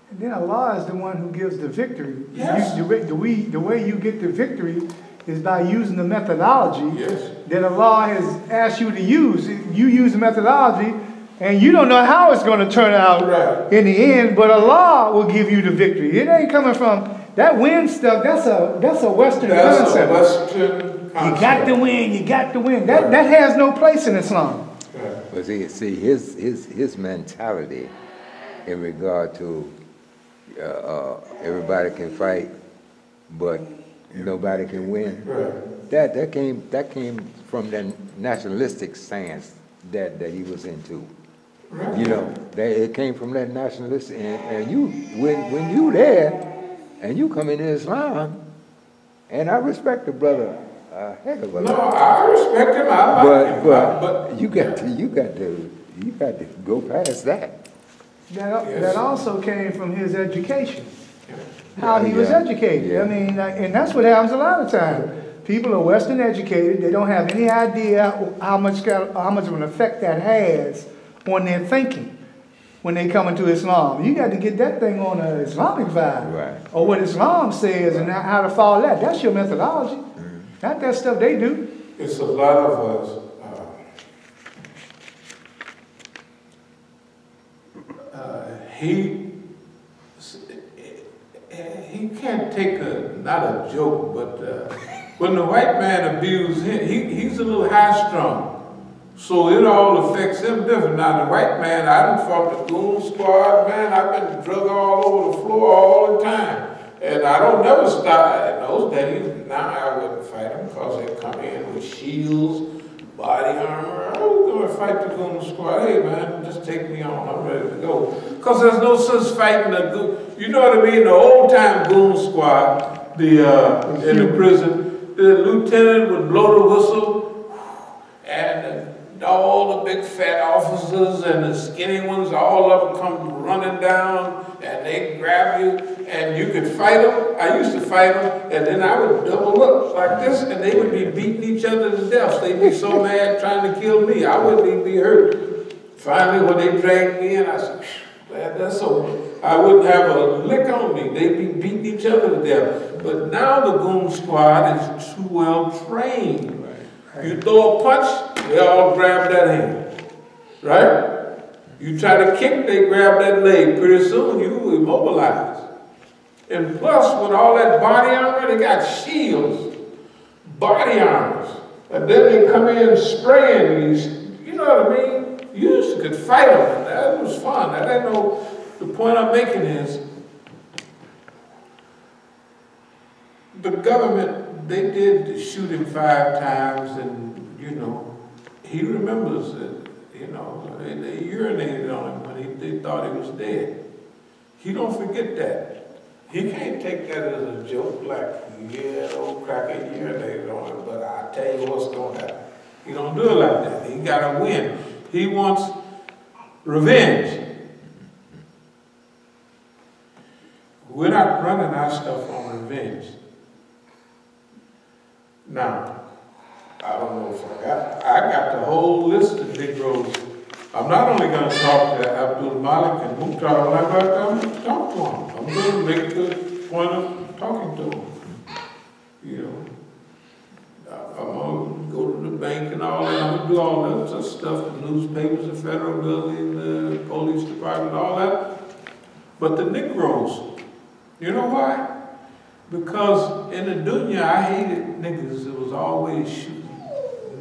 And then Allah is the one who gives the victory. Yes. The way you get the victory is by using the methodology Yes. that Allah has asked you to use. You use the methodology, and you don't know how it's going to turn out Right. in the end, but Allah will give you the victory. It ain't coming from that win stuff. That's a Western concept. A Western concept. You got to win. You got to win. That has no place in Islam. Right. But see, his mentality in regard to everybody can fight, but nobody can win. Right. That came from the nationalistic stance that he was into. Right. You know, it came from that nationalistic, and you when you there and you come into Islam, and I respect the brother a heck of a lot. No, I respect him. I like him. But you got to go past that. That also came from his education. How he was educated. Yeah. I mean, and that's what happens a lot of times. People are Western educated. They don't have any idea how much of an effect that has on their thinking when they come into Islam. You got to get that thing on an Islamic vibe. Right. Or what Islam says and how to follow that. That's your methodology. Not that stuff they do. It's a lot of us. He can't take not a joke, but when the white man abused him, he's a little high-strung. So it all affects him different. Now the white man, I done fought the goon squad, man. I've been drug all over the floor all the time. And I don't never stop. In those days, now I wouldn't fight them because they come in with shields, body armor. I was going to fight the goon squad. Hey man, just take me on. I'm ready to go. Because there's no sense fighting the goon. You know what I mean? The old time goon squad, in the prison, the lieutenant would blow the whistle, and all the big fat officers and the skinny ones, all of them come running down, and they grab you, and you could fight them. I used to fight them, and then I would double up like this, and they would be beating each other to death. They'd be so mad trying to kill me, I wouldn't even be hurt. Finally, when they dragged me in, I said, glad that's over. I wouldn't have a lick on me. They'd be beating each other to death. But now the goon squad is too well trained. You throw a punch, they all grab that hand. right? You try to kick, they grab that leg. Pretty soon you immobilize. And plus, with all that body armor, they got shields, body armors. And then they come in spraying these, you know what I mean? You used to could fight them. That was fun. I didn't know. The point I'm making is, the government, they did shoot him 5 times, and, you know, he remembers it, you know, they urinated on him when they thought he was dead. He don't forget that. He can't take that as a joke, like, yeah, old cracker urinated on him, but I tell you what's going to happen. He don't do it like that. He got to win. He wants revenge. We're not running our stuff on revenge. Now, I don't know if I got the whole list of Negroes. I'm not only going to talk to abdul-Malik and Mukhtar when I go out there, talk to him. I'm going to make the point of talking to him. You know, I'm going to go to the bank and all that. I'm going to do all that other stuff, the newspapers, the federal building, the police department, all that. But the Negroes, you know why? Because in the dunya, I hated niggas. It was always shooting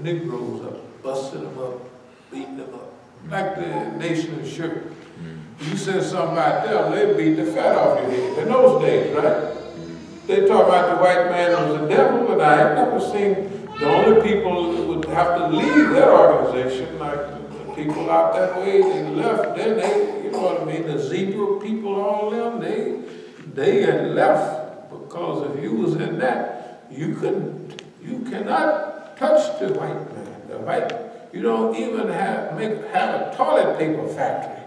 Negroes up, busting them up, beating them up. Like the Nation of Sugar. You said something about them, they beat the fat off your head. In those days, right? They talk about the white man was the devil, but I ain't never seen the only people that would have to leave that organization, like the people out that way, they left, then they, you know what I mean, the zebra people, all them, they had left. Because if you was in that, you cannot touch the white man. You don't even have a toilet paper factory.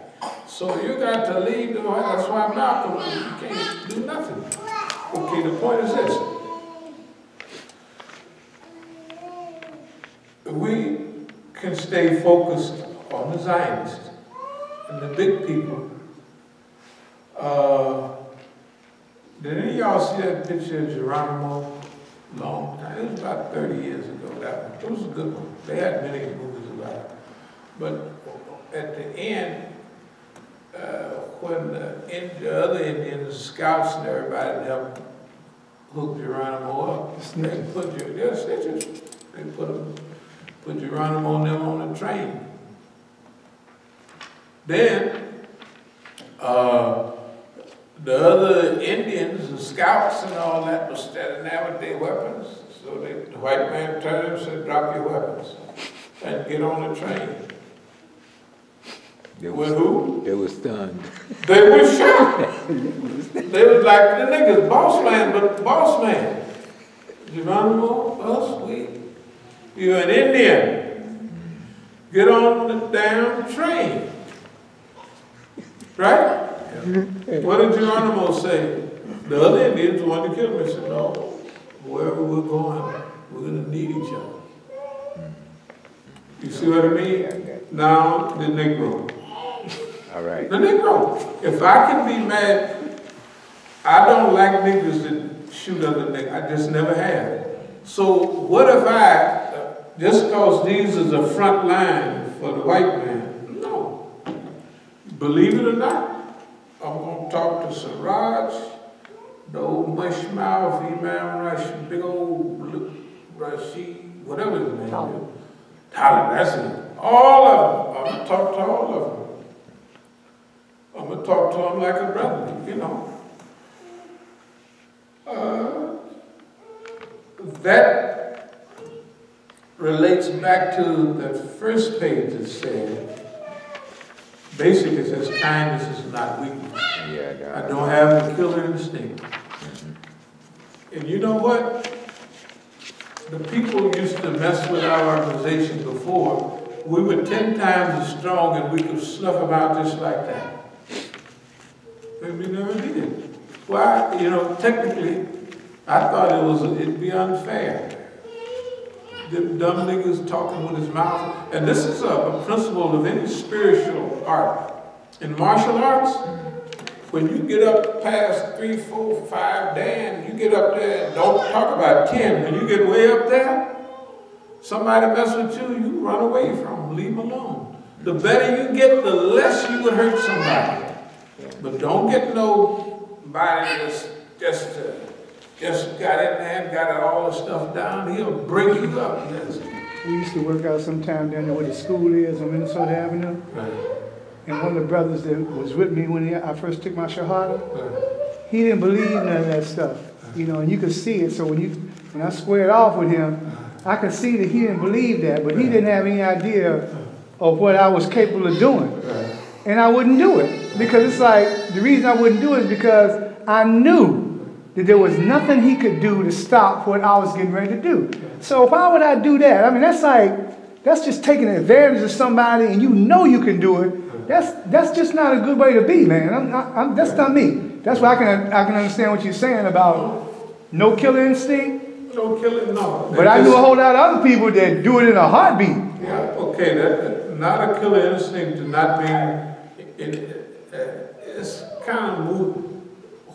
So you got to leave the white. That's why Malcolm, you can't do nothing. Okay, the point is this. We can stay focused on the Zionists and the big people. Did any of y'all see that picture of Geronimo? Long time. It was about 30 years ago. It was a good one. They had many movies about it. But at the end, when the other Indians, the scouts and everybody helped hook Geronimo up, they put Geronimo and them on the train. Then, the other Indians, the scouts and all that, were standing there with their weapons. So the white man turned and said, drop your weapons and get on the train. With who? They were stunned. They were shocked. They was like the niggas, boss man, but boss man. Geronimo, us, you're an Indian. Get on the damn train. Right? What did Geronimo say? The other Indians wanted to kill him. He said, no, wherever we're going, we're going to need each other. You see what I mean? Now, the Negro. All right. The Negro. If I can be mad, I don't like niggas that shoot other niggas. I just never have. So what if just because these is a front line for the white man? No. Believe it or not, I'm going to talk to Siraj, the old mush mouth, Imam Rashid, big old Rashid, whatever his name is. Talib, that's it. All of them. I'm going to talk to all of them. I'm going to talk to them like a brother, you know. That relates back to the first page that said, basically it says kindness is not weakness. Yeah, I don't have the killer instinct. And you know what? The people used to mess with our organization before. We were 10 times as strong and we could snuff them out just like that. But we never did. Why? You know, technically, I thought it'd be unfair. Them dumb niggas talking with his mouth. And this is a principle of any spiritual art. In martial arts, when you get up past 3, 4, 5 Dan, you get up there and don't talk about 10. When you get way up there, somebody mess with you, you run away from them, leave them alone. The better you get, the less you would hurt somebody. But don't get nobody just got in there and got all the stuff down. He'll break you up. Yes. We used to work out sometime down there where the school is on Minnesota Avenue. Right. And one of the brothers that was with me when I first took my Shahada, Right. he didn't believe none of that stuff. You know, and you could see it. So when I squared off with him, I could see that he didn't believe that, but he didn't have any idea of what I was capable of doing. Right. And I wouldn't do it. Because it's like, the reason I wouldn't do it is because I knew that there was nothing he could do to stop what I was getting ready to do. So why would I do that? I mean, that's just taking advantage of somebody and you know you can do it. That's just not a good way to be, man. That's not me. That's why I can understand what you're saying about no killer instinct. No killing, no. But I knew a whole lot of other people that do it in a heartbeat. Yeah, okay, that not a killer instinct to not be, it's kind of moot.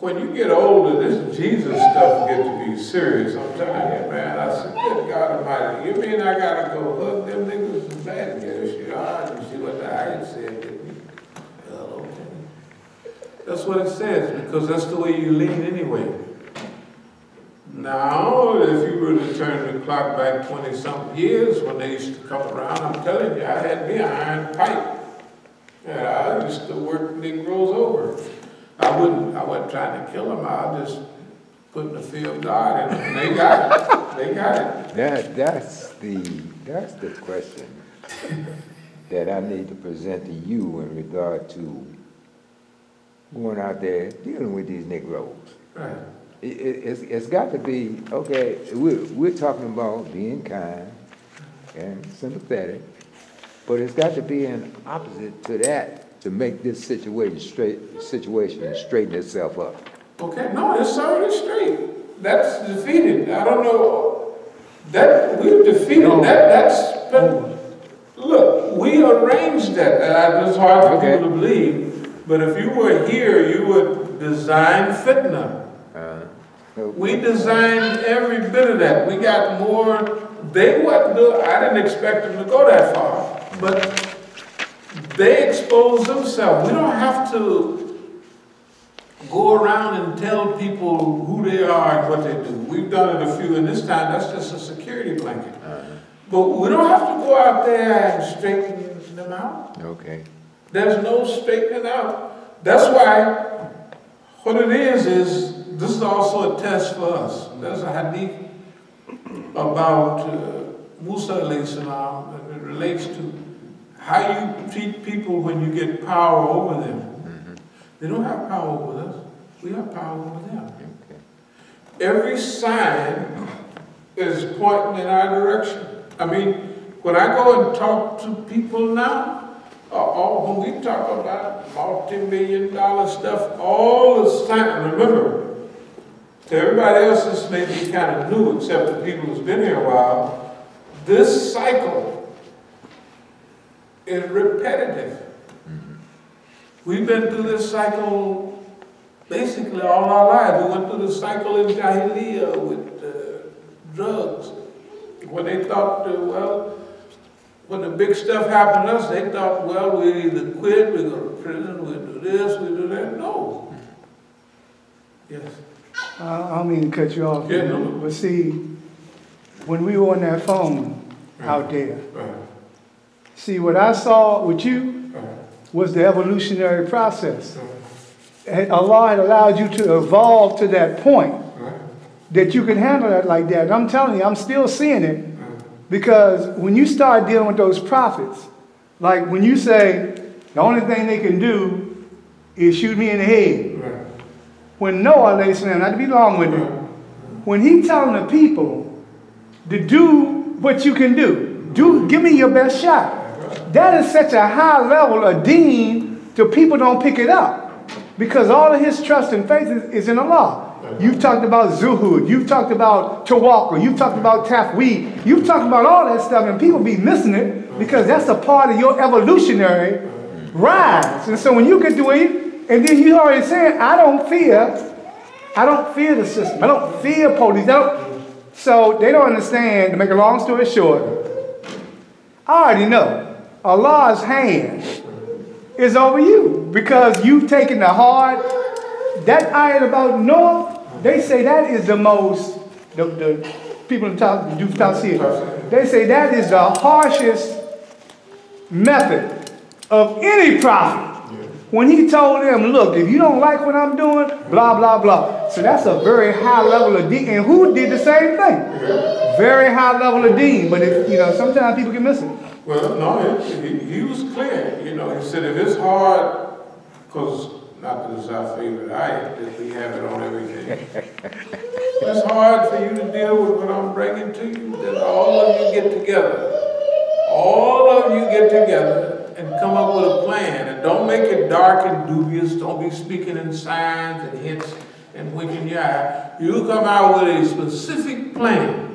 When you get older, this Jesus stuff gets to be serious. I'm telling you, man. I said, good God Almighty, you mean I gotta go hug them niggas and bad guys? You see what the ayah said, didn't you? Well, okay. That's what it says, because that's the way you lean anyway. Now, if you were to turn the clock back 20-something years when they used to come around, I'm telling you, I had me an iron pipe. Yeah, I used to work Negroes over. I wasn't trying to kill them. I was just putting the fear of God in them. And they got it. They got it. That's the question that I need to present to you in regard to going out there dealing with these Negroes. Right. It's got to be, okay, we're talking about being kind and sympathetic, but it's got to be an opposite to that to make this situation straighten itself up. Okay, no, it's already straight. That's defeated. I don't know. That we've defeated. No. That's been, look, we arranged that. It's hard for people to believe, but if you were here, you would design fitna. We designed every bit of that. We got more. I didn't expect them to go that far, but they exposed themselves. We don't have to go around and tell people who they are and what they do. We've done it a few, and this time that's just a security blanket. But we don't have to go out there and straighten them out. Okay. There's no straightening out. That's why what it is this is also a test for us. There's a hadith about Musa alayhi salam, and it relates to how you treat people when you get power over them. Mm-hmm. They don't have power over us. We have power over them. Okay. Every sign is pointing in our direction. I mean, when I go and talk to people now, when we talk about multi-million-dollar stuff, all the time, remember, to everybody else this may be kind of new, except the people who's been here a while, this cycle is repetitive. Mm-hmm. We've been through this cycle basically all our lives. We went through the cycle in Jahiliyyah with drugs. When they thought, when the big stuff happened to us, they thought, well, we either quit, we go to prison, we do this, we do that. No. Yes. I don't mean to cut you off, yeah, no. But see, when we were on that phone out there, see, what I saw with you was the evolutionary process. Allah had allowed you to evolve to that point that you can handle that like that. And I'm telling you, I'm still seeing it. Because when you start dealing with those prophets, like when you say, the only thing they can do is shoot me in the head. Right. When Noah, not to be long with it, when he telling the people to do what you can do, give me your best shot. That is such a high level of deen till people don't pick it up. Because all of his trust and faith is in Allah. You've talked about zuhud, you've talked about tawakkul, you've talked about tafweed, you've talked about all that stuff, and people be missing it because that's a part of your evolutionary rise. And so when you get to it, and then you already saying, I don't fear the system, I don't fear police, so they don't understand. To make a long story short, I already know Allah's hand is over you because you've taken the hard. That ayat about Noah, they say that is the most, the people in the do tafsir, they say that is the harshest method of any prophet. When he told them, look, if you don't like what I'm doing, blah, blah, blah. So that's a very high level of deen. And who did the same thing? Very high level of deen. But if, you know, sometimes people can miss it. Well, no, he was clear. You know, he said if it's hard, because not that it's our favorite ayat, that we have it on everything. If it's hard for you to deal with what I'm bringing to you, then all of you get together. All of you get together and come up with a plan. And don't make it dark and dubious. Don't be speaking in signs and hints and winking your eye. You come out with a specific plan.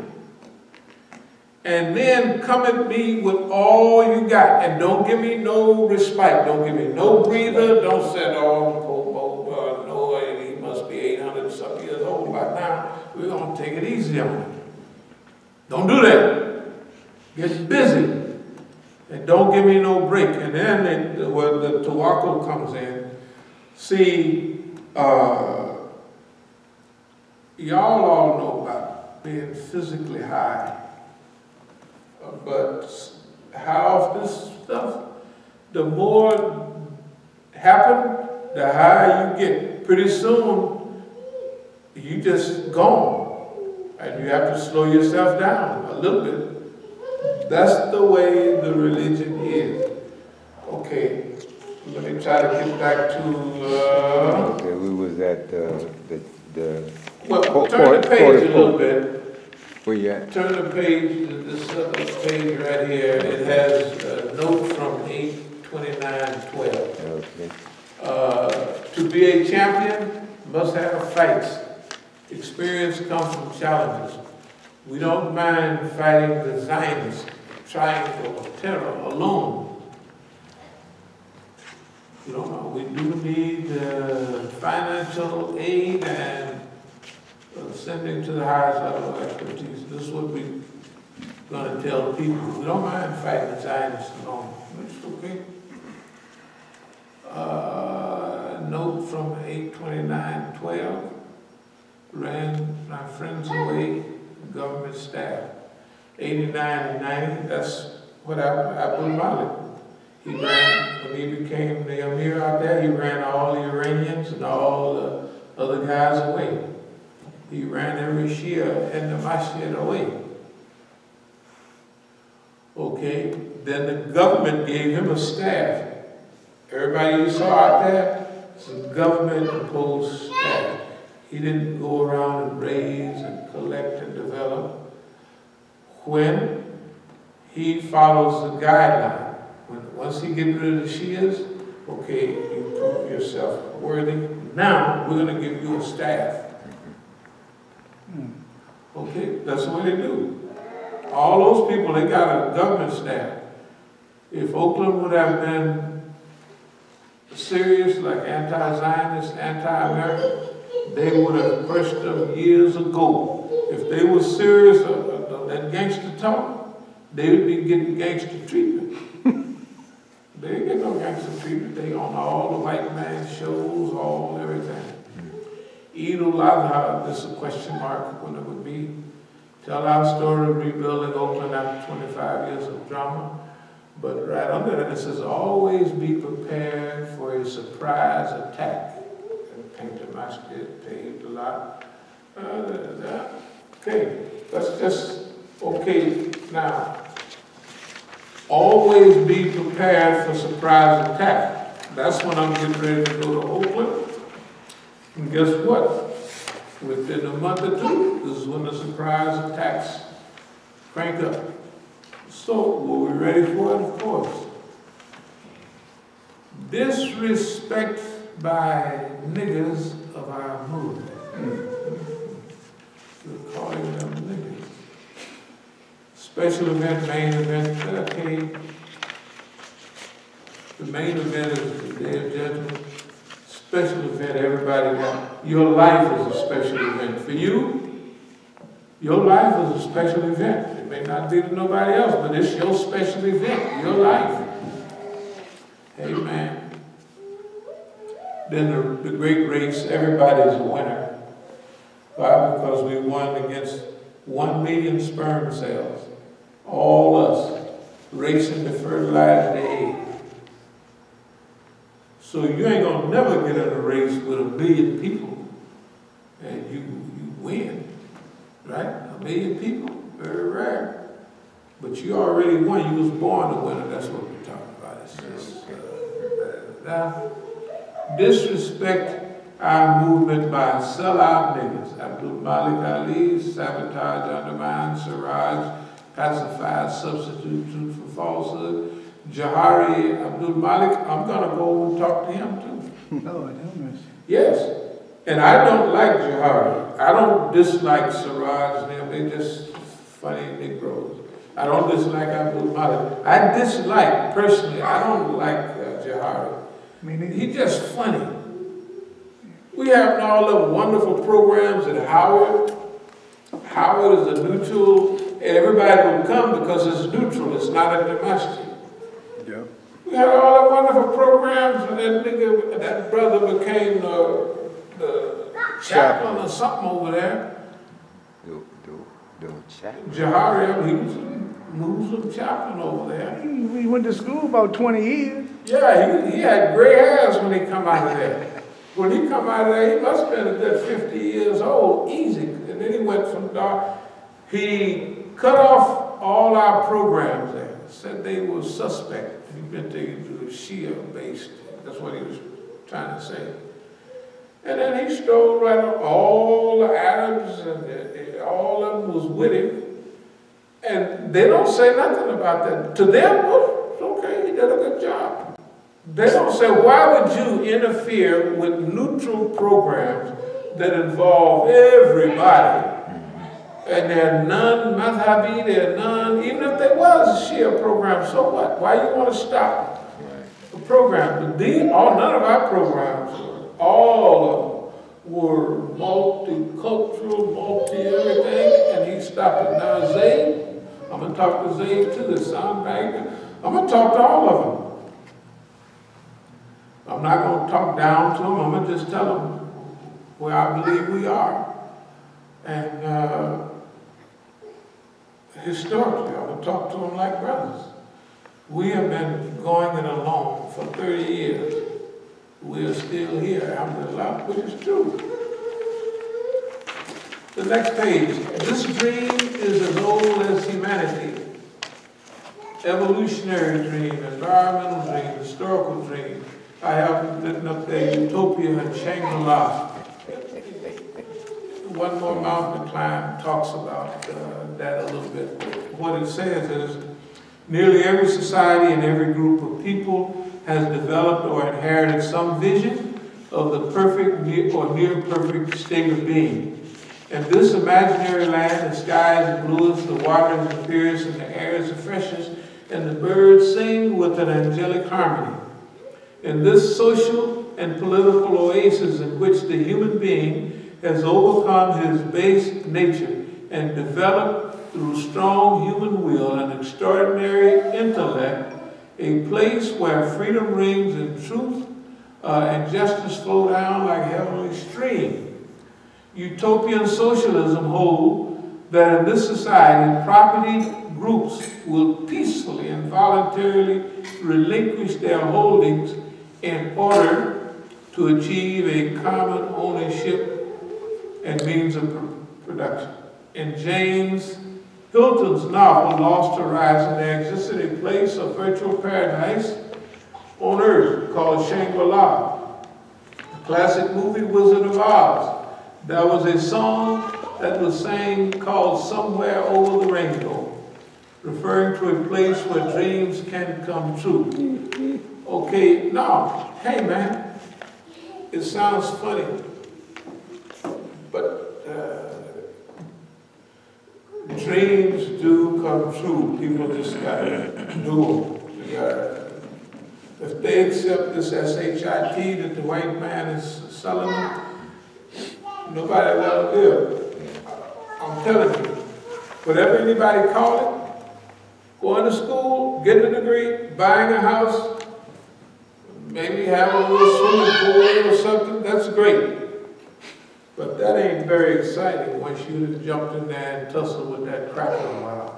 And then come at me with all you got. And don't give me no respite. Don't give me no breather. Don't say, oh, no, he must be 800 something years old by now. We're going to take it easy on him. Don't do that. Get busy. And don't give me no break. And then the tawakkul comes in. See, y'all all know about being physically high. But how this stuff, the more happen, the higher you get. Pretty soon, you just gone. And you have to slow yourself down a little bit. That's the way the religion is. Okay, let me try to get back to... okay, we was at the well, turn the page a little bit. Where you at? Turn the page, this page right here. It has a note from 8/29/12. Okay. To be a champion, must have fights. Experience comes from challenges. We don't mind fighting the Zionist triangle of terror alone. You know, we do need financial aid and sending to the highest level of expertise. This is what we're going to tell people. We don't mind fighting the Zionists alone. It's okay. Note from 8/29/12. Ran my friends away, government staff. 89 and 90, that's what abdul-alim. He ran, when he became the Amir out there, he ran all the Iranians and all the other guys away. He ran every Shia in the Masjid away. Okay, then the government gave him a staff. Everybody you saw out there, it's a government-imposed staff. He didn't go around and raise and collect and develop. When he follows the guideline, once he gets rid of the Shias, okay, you prove yourself worthy. Now we're going to give you a staff. Okay, that's the way they do. All those people, they got a government staff. If Oakland would have been serious, like anti-Zionist, anti-American, they would have crushed them years ago. If they were serious that gangster talk, they would be getting gangster treatment. They ain't get no gangster treatment. They on all the white man shows, all everything. Eid al-Adha, this is a question mark when it would be. Tell our story of rebuilding Oakland after 25 years of drama. But right under that, it says, always be prepared for a surprise attack. And painted Masjid, paved a lot. Okay, that's just, okay, now. Always be prepared for surprise attack. That's when I'm getting ready to go to Oakland. And guess what? Within a month or two, this is when the surprise attacks crank up. So, were we ready for it? Of course. Disrespect by niggas of our movement. We're calling them niggas. Special event, main event, okay. The main event is the Day of Judgment. Special event, everybody got. Your life is a special event. For you, your life is a special event. It may not be to nobody else, but it's your special event, your life. then the great race, everybody's a winner. Why? Because we won against 1 million sperm cells. All us racing to fertilize the egg. So you ain't gonna never get in a race with 1 million people and you win, right? 1 million people, very rare. But you already won, you was born a winner, that's what we're talking about. It's just, now, disrespect our movement by sellout niggas. Abdul-Malik Ali, sabotage, undermine, Siraj, pacify, substitute truth for falsehood. Jahari Abdul-Malik, I'm gonna go and talk to him too. Lord have mercy. Yes, and I don't like Jahari. I don't dislike Siraj and them, they just funny Negroes. I don't dislike Abdul-Malik. I dislike, personally, I don't like Jahari. He's just funny. We have all the wonderful programs at Howard. Howard is a neutral, and everybody will come because it's neutral, it's not at the Masjid. Yeah. We had all the wonderful programs, and that nigga, that brother became the chaplain or something over there. The chaplain? Jahari, he was a Muslim chaplain over there. He went to school about 20 years. Yeah, he had gray hairs when he come out of there. When he come out of there, he must have been a good 50 years old, easy. And then he went from dark. He cut off all our programs there, said they were suspect. He been taken to a Shia-based, that's what he was trying to say. And then he stole right up all the Arabs, and all of them was with him. And they don't say nothing about that. To them, well, it's okay, he did a good job. They don't say, why would you interfere with neutral programs that involve everybody? And they're non-madhabi, they're non, even if there was a Shia program, so what? Why you want to stop the program? But none of our programs, all of them, were multicultural, multi-everything, and he stopped it. Now Zayd, I'm going to talk to Zayd too, the sound banker. I'm going to talk to all of them. I'm not going to talk down to them, I'm going to just tell them where I believe we are. And historically, I'm going to talk to them like brothers. We have been going it alone for 30 years. We are still here, alhamdulillah, which is true. The next page. This dream is as old as humanity. Evolutionary dream, environmental dream, historical dream. I have written up there, Utopia and Shangri-La. One More Mountain to Climb talks about that a little bit. What it says is, nearly every society and every group of people has developed or inherited some vision of the perfect or near perfect state of being. In this imaginary land, the sky is the bluest, the water is the purest, and the air is the freshest, and the birds sing with an angelic harmony. In this social and political oasis in which the human being has overcome his base nature and developed through strong human will and extraordinary intellect, a place where freedom rings and truth and justice flow down like heavenly stream. Utopian socialism holds that in this society, property groups will peacefully and voluntarily relinquish their holdings in order to achieve a common ownership and means of production. In James Hilton's novel, Lost Horizon, there existed a place of virtual paradise on earth called Shangri-La. The classic movie Wizard of Oz. There was a song that was sang called Somewhere Over the Rainbow, referring to a place where dreams can come true. Okay, now, hey man, it sounds funny, but dreams do come true. People just gotta do them. If they accept this SHIT that the white man is selling them, nobody will live. I'm telling you, whatever anybody call it, going to school, getting a degree, buying a house, maybe have a little swimming pool or something, that's great. But that ain't very exciting once you have jumped in there and tussled with that cracker a while.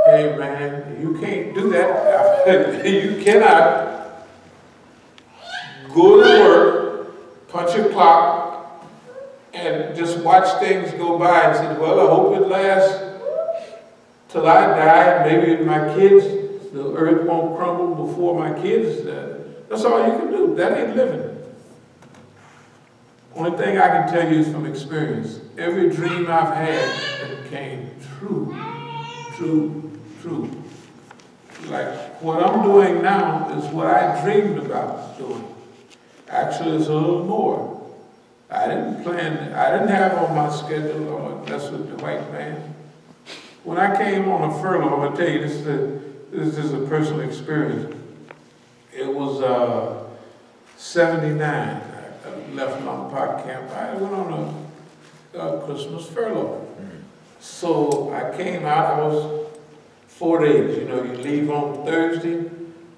Hey man, you can't do that. You cannot go to work, punch a clock, and just watch things go by and say, well, I hope it lasts till I die. Maybe my kids, the earth won't crumble before my kids. That's all you can do. That ain't living. Only thing I can tell you is from experience. Every dream I've had came true. Like what I'm doing now is what I dreamed about doing. Actually, it's a little more. I didn't have on my schedule, I went mess with the white man. When I came on a furlough, I'm gonna tell you, this is a personal experience. It was 79. I left Park Camp. I went on a Christmas furlough. So I came out, I was 4 days. You know, you leave on Thursday,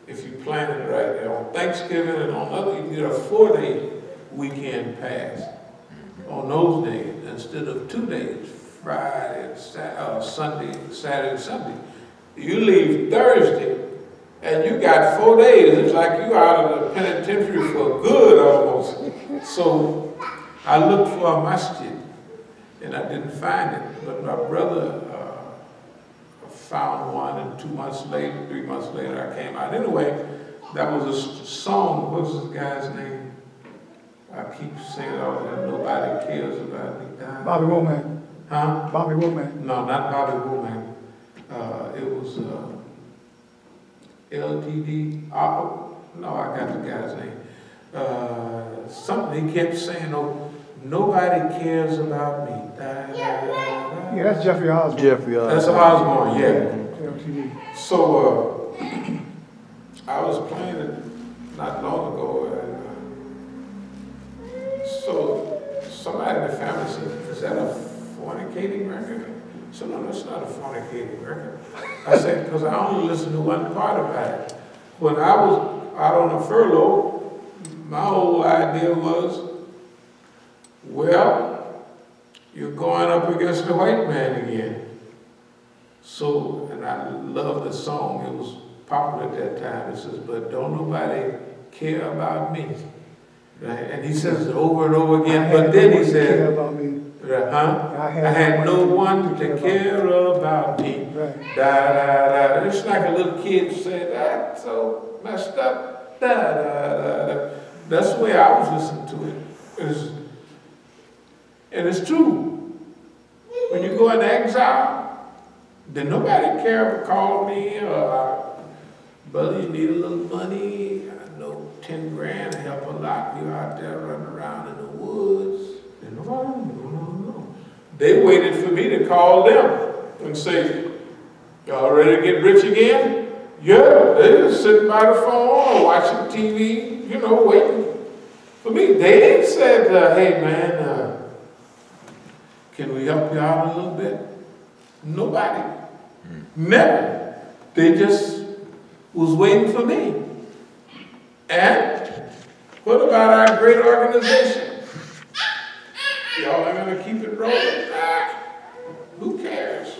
if you plan it right. And on Thanksgiving and on other, you get a 4-day weekend pass on those days instead of 2 days, Friday, Sunday, Saturday, Sunday. You leave Thursday and you got 4 days. It's like you out of the penitentiary for good almost. So I looked for a masjid and I didn't find it, but my brother found one, and 2 months later, 3 months later, I came out. Anyway, that was a song. What was this guy's name? I keep saying all that. Nobody cares about me. Bobby Womack. Huh? Bobby Womack. No, not Bobby Womack. It was LTD. No, I got the guy's name. Something he kept saying, oh, nobody cares about me. Yeah, that's Jeffrey Osborne. That's Osborne, yeah. LTD. So I was playing it not long ago, and so somebody in the family said, "Is that a fornicating record?" So no, that's not a fornicating record. I said, because I only listened to one part about it. When I was out on a furlough, my whole idea was, well, you're going up against the white man again. So, and I love the song. It was popular at that time. It says, but don't nobody care about me. Right? And he says it over and over again. But then he said, about me. I had no one to care about me. Right. Da, da, da. It's like a little kid said, that's so messed up. Da, da, da, da. That's the way I was listening to it. And it's true. When you go into exile, then nobody care call me, brother, you need a little money. I know 10 grand to help a lot. You're out there running around in the woods. And no. They waited for me to call them and say, y'all ready to get rich again? Yeah, they just sitting by the phone or watching TV, you know, waiting for me. They ain't said, hey man, can we help you out a little bit? Nobody. Never. They just was waiting for me. And what about our great organization? Y'all are going to keep it rolling? Who cares?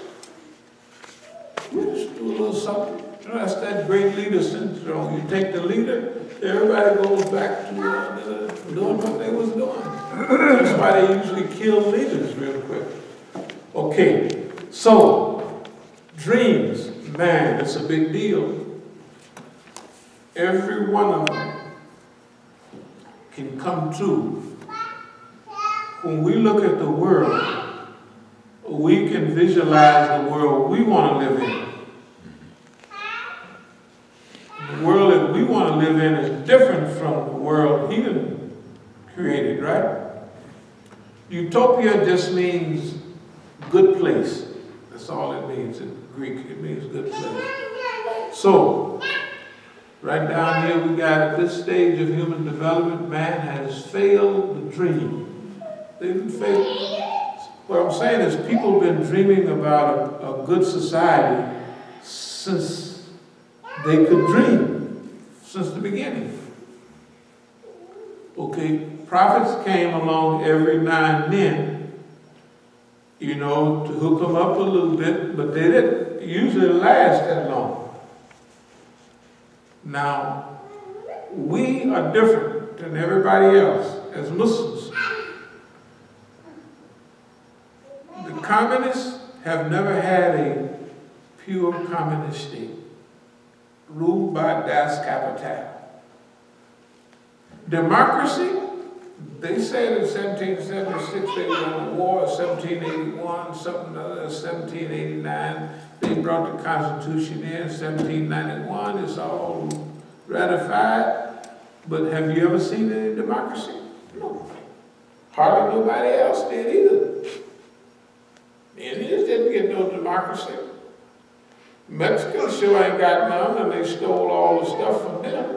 We just do a little something. You know, that's that great leader syndrome. You take the leader, everybody goes back to doing what they was doing. That's why they usually kill leaders real quick. Okay, so dreams, man, it's a big deal. Every one of them can come true. When we look at the world, we can visualize the world we want to live in. The world that we want to live in is different from the world he created, right? Utopia just means good place. That's all it means in Greek. It means good place. So, right down here we got at this stage of human development, man has failed the dream. They didn't fail. What I'm saying is people have been dreaming about a good society since they could dream. since the beginning. Okay, prophets came along every now and then, you know, to hook them up a little bit, but they didn't usually last that long. Now, we are different than everybody else as Muslims. The communists have never had a pure communist state ruled by Das Kapital. Democracy, they said in 1776 they won the war, 1781, something other, 1789, they brought the Constitution in, 1791, it's all ratified. But have you ever seen any democracy? No. Hardly nobody else did either. The Indians didn't get no democracy. Mexicans sure ain't got none, and they stole all the stuff from them.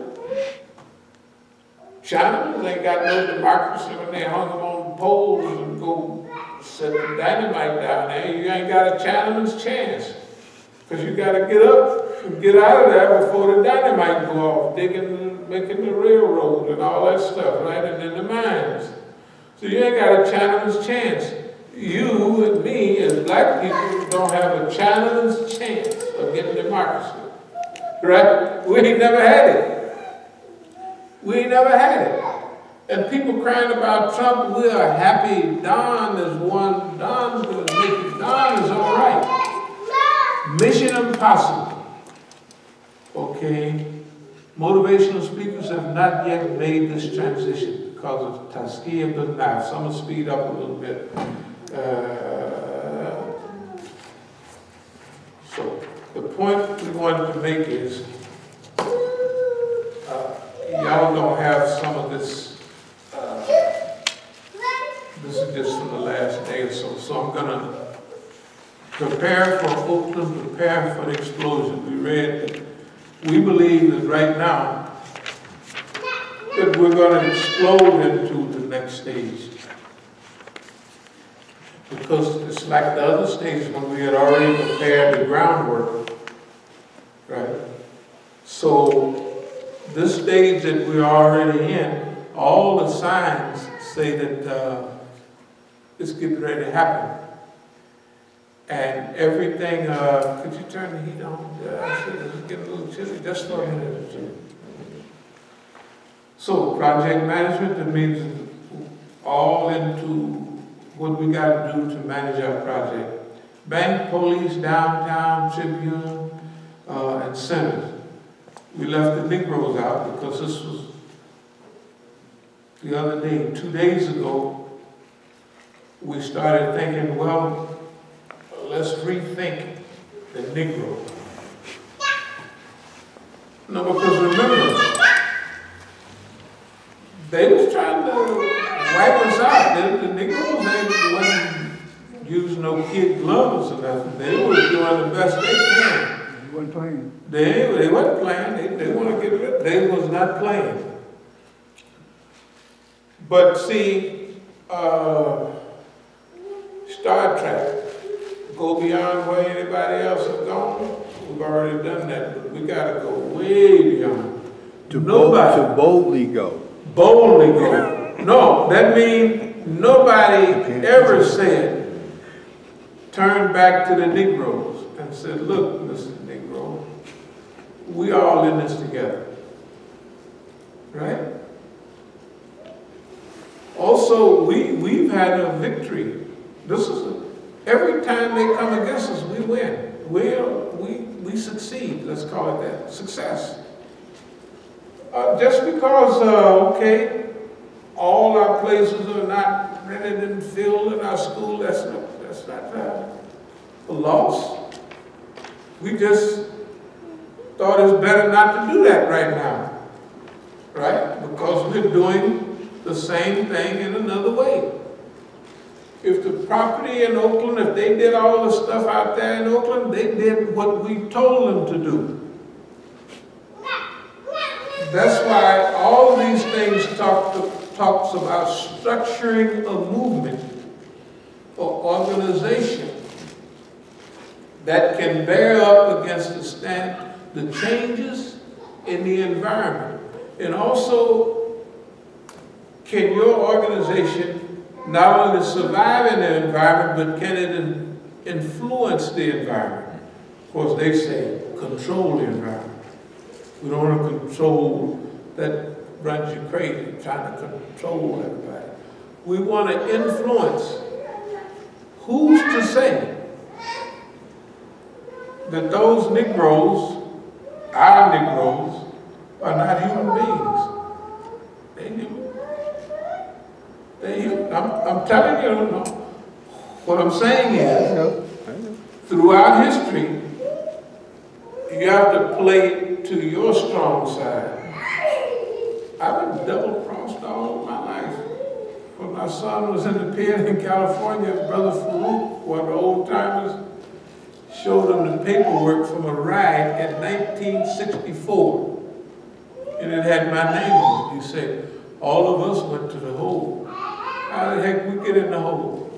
China's ain't got no democracy when they hung them on poles and go set the dynamite down there. You ain't got a Chinaman's chance. Because you got to get up and get out of there before the dynamite go off, making the railroad and all that stuff, right? And then the mines. So you ain't got a Chinaman's chance. You and me, as black people, don't have a Chinaman's chance of getting democracy. Right? We ain't never had it. We ain't never had it. And people crying about Trump, we are happy. Don is one. Don's going to make it. Don is all right. Mission impossible. Okay. Motivational speakers have not yet made this transition because of Taski of the knife. So I'm going to speed up a little bit. So the point we wanted to make is y'all don't have some of this. This is just from the last day or so. So I'm going to prepare for Oakland, prepare for the explosion. We read that we believe that right now that we're going to explode into the next stage. Because it's like the other stages when we had already prepared the groundwork, right? So this stage that we're already in, all the signs say that it's getting ready to happen. And everything, could you turn the heat on? Yeah, it's getting a little chilly, just for a minute or two. So project management, that means all into what we got to do to manage our project. Bank, police, downtown, Tribune, and centers. We left the Negroes out because this was the other day, 2 days ago, we started thinking, well, let's rethink the Negro. No, because remember, they was trying to wipe us out. The Negroes, they wasn't using no kid gloves or nothing. They were doing the best they can. They wasn't playing. They wasn't playing. They want to get rid. They was not playing. But see, Star Trek, go beyond where anybody else has gone. We've already done that, but we got to go way beyond. To boldly go. Boldly go. No, that means nobody ever said, turn back to the Negroes and said, look, Mr. Negro, we all in this together. Right? Also, we've had a victory. This is every time they come against us, we win. We succeed. Let's call it that. Success. Just because, okay, all our places are not rented and filled in our school, that's not a loss. We just thought it's better not to do that right now, right? Because we're doing the same thing in another way. If the property in Oakland, if they did all the stuff out there in Oakland, they did what we told them to do. That's why all of these things talks about structuring a movement or organization that can bear up against the changes in the environment? And also, can your organization not only survive in the environment, but can it influence the environment? Of course, they say control the environment. We don't want to control, that runs you crazy, trying to control everybody. We want to influence. Who's to say that those Negroes, our Negroes, are not human beings? They human. They human. I'm telling you, no. What I'm saying is, throughout history, you have to play to your strong side. I've been double-crossed all my life. When my son was in the pen in California, Brother Farouk, one of the old-timers, showed him the paperwork from a ride in 1964. And it had my name on it. He said, all of us went to the hole. How the heck we get in the hole?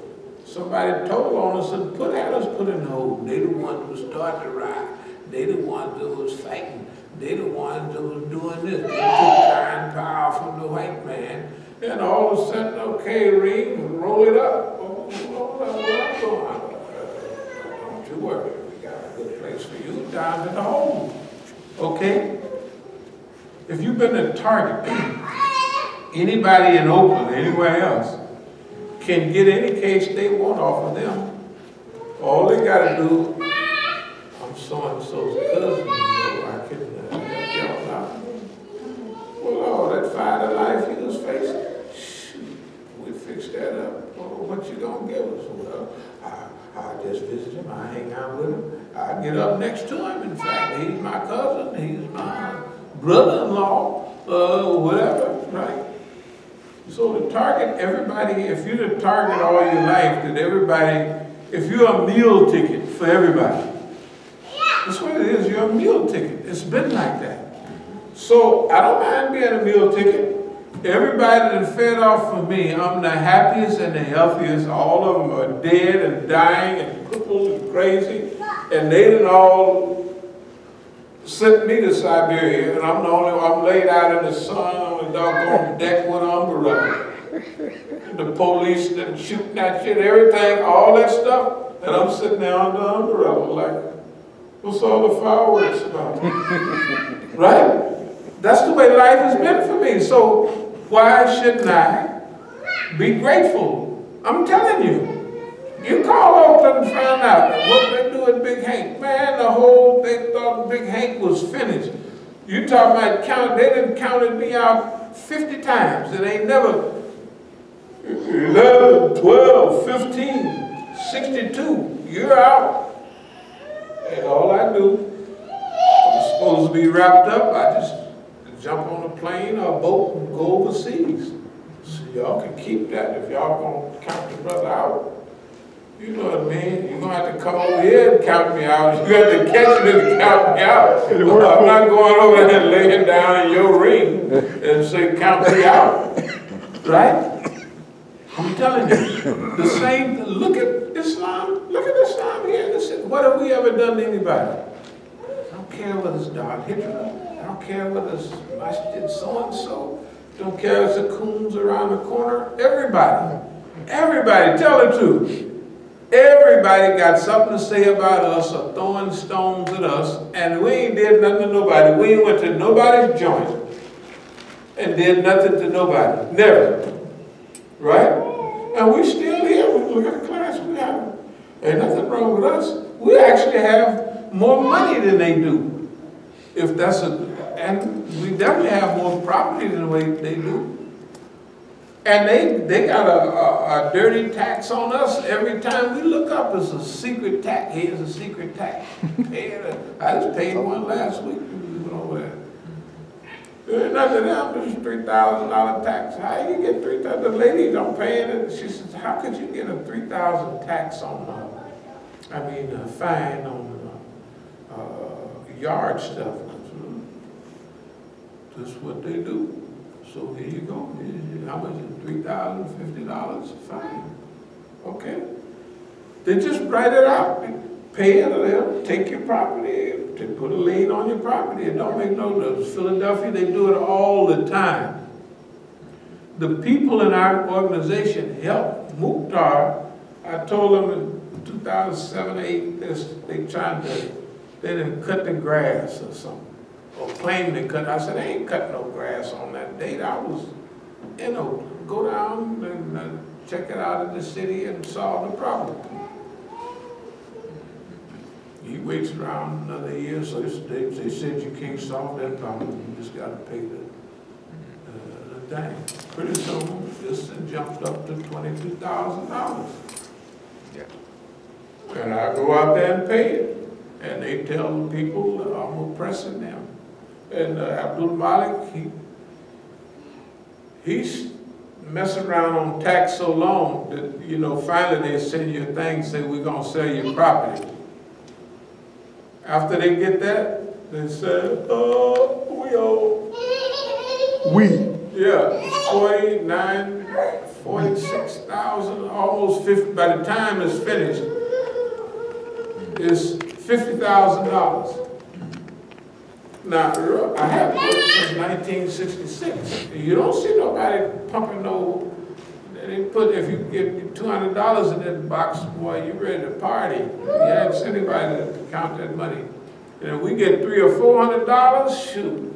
Somebody told on us and had us put in the hole. They the ones who started the ride. They the ones that was fighting. They the ones that was doing this. They took iron power from the white man. And all of a sudden, okay, Reed, roll it up. Oh, what I'm doing? Don't you worry. We got a good place for you down in the hole. Okay? If you've been at Target, anybody in Oakland, anywhere else, can get any case they want off of them. All they got to do, I'm so-and-so's cousin, I can help y'all out. Well, oh, that fight of life he was facing, shoot, we fixed that up. Well, what you gonna give us? Well, I just visit him, I hang out with him, I get up next to him. In fact, he's my cousin, he's my brother-in-law, whatever, right? So to target everybody, if you're to target all your life, that everybody, if you're a meal ticket for everybody, that's what it is, you're a meal ticket. It's been like that. So I don't mind being a meal ticket. Everybody that fed off from me, I'm the happiest and the healthiest. All of them are dead and dying and crippled and crazy. And they didn't all sent me to Siberia, and I'm the only one. I'm laid out in the sun on the doggone deck with an umbrella. And the police didn't shoot that shit, everything, all that stuff. And I'm sitting there under the umbrella like, what's all the fireworks about? Right? That's the way life has been for me. So why shouldn't I be grateful? I'm telling you. You call Oakland and find out what they do at Big Hank. Man, they thought Big Hank was finished. You talking about count, they done counted me out 50 times. And they never, 11, 12, 15, 62, you're out. And all I do, I'm supposed to be wrapped up, I just jump on a plane or a boat and go overseas. So y'all can keep that if y'all gonna count the brother out. You know what I mean? You're going to have to come over here and count me out. You have to catch me to count me out. I'm not going over there and laying down in your ring and say, count me out. Right? I'm telling you. The same, look at Islam. Look at Islam here. Listen, what have we ever done to anybody? I don't care whether it's Dar Hitler. I don't care whether it's Masjid so-and-so. Don't care if it's the coons around the corner. Everybody. Everybody. Tell the truth. Everybody got something to say about us or throwing stones at us, and we ain't did nothing to nobody. We ain't went to nobody's joint and did nothing to nobody. Never. Right? And we still here. We look at the class we have. Ain't nothing wrong with us. We actually have more money than they do. If that's and we definitely have more property than the way they do. And they got a dirty tax on us every time we look up. It's a secret tax. Here's a secret tax. I just paid one last week. We went over there. There's nothing else. There's $3,000 tax. How you get $3,000? The lady don't pay it. She says, how could you get a $3,000 tax on, a fine on yard stuff? That's what they do. So here you go. How much is it? $3,050? Fine. Okay. They just write it out. pay it or they'll take your property, to put a lien on your property. It don't make no difference. Philadelphia, they do it all the time. The people in our organization help Mukhtar. I told them in 2007, 8, they didn't cut the grass or something, or claim they cut. I said, they ain't cut no grass on that date. I was, go down and check it out in the city and solve the problem. He waits around another year, so they said you can't solve that problem. You just got to pay the thing. Pretty soon, this jumped up to $22,000. Yeah. And I go out there and pay it. And they tell the people I'm oppressing them. And Abdul-Malik, he's messing around on tax so long that, finally they send you a thing, say we're going to sell your property. After they get that, they say, we owe. We. Yeah, 46,000, almost 50. By the time it's finished, it's $50,000. Now, I have worked since 1966. You don't see nobody pumping no. They put, if you get $200 in that box, boy, you're ready to party. You haven't seen anybody to count that money. And if we get $300 or $400, shoot.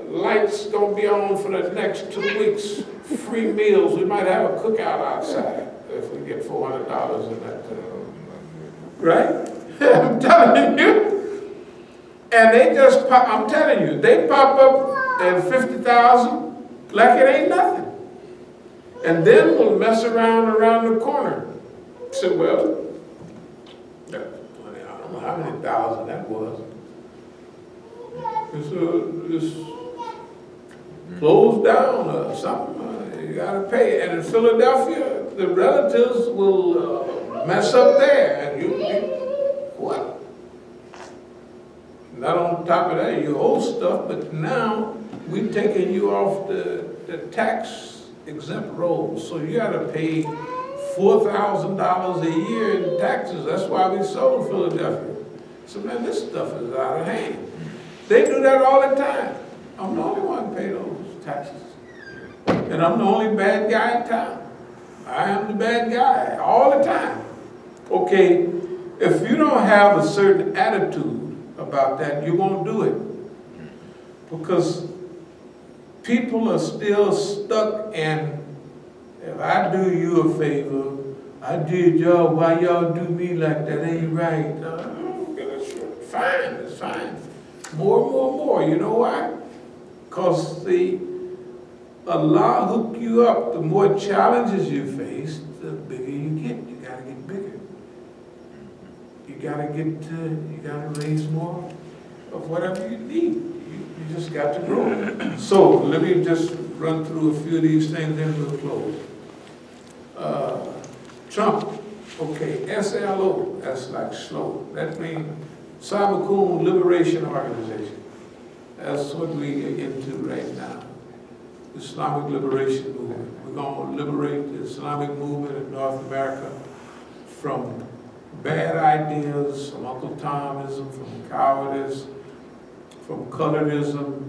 Lights gonna be on for the next 2 weeks. Free meals. We might have a cookout outside if we get $400 in that. Right? I'm telling you. And they just pop. I'm telling you, they pop up at 50,000 like it ain't nothing. And then we'll mess around the corner. Say, well, I don't know how many thousand that was. It's closed down or something. You gotta pay. And in Philadelphia, the relatives will mess up there, and you what? Not on top of that, you owe stuff, but now we're taking you off the tax exempt roll, so you got to pay $4,000 a year in taxes. That's why we sold Philadelphia. So man, this stuff is out of hand. They do that all the time. I'm the only one pay those taxes, and I'm the only bad guy in town. I am the bad guy all the time. Okay, if you don't have a certain attitude about that, you won't do it, because people are still stuck in, if I do you a favor, I did y'all, why y'all do me like that? Ain't right. It's fine, it's fine. More. You know why? Because Allah hook you up. The more challenges you face, the bigger you get. You gotta get bigger. You gotta raise more of whatever you need. You just got to grow. So let me just run through a few of these things, then we'll close. Trump, okay, SLO, that's like slow. That means Saboteur Liberation Organization. That's what we are into right now. Islamic Liberation Movement. We're going to liberate the Islamic movement in North America from bad ideas, from Uncle Tomism, from cowardice, from colorism,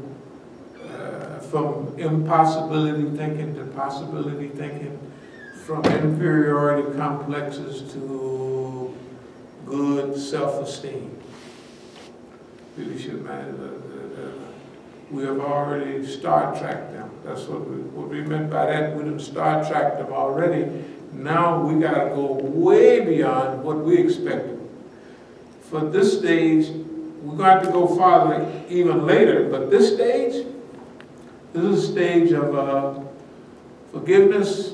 from impossibility thinking to possibility thinking, from inferiority complexes to good self-esteem. Really should matter. We have already Star Trekked them. That's what we meant by that. We done Star Trekked them already. Now we got to go way beyond what we expected. For this stage, we're going to have to go farther even later, but this stage, this is a stage of forgiveness,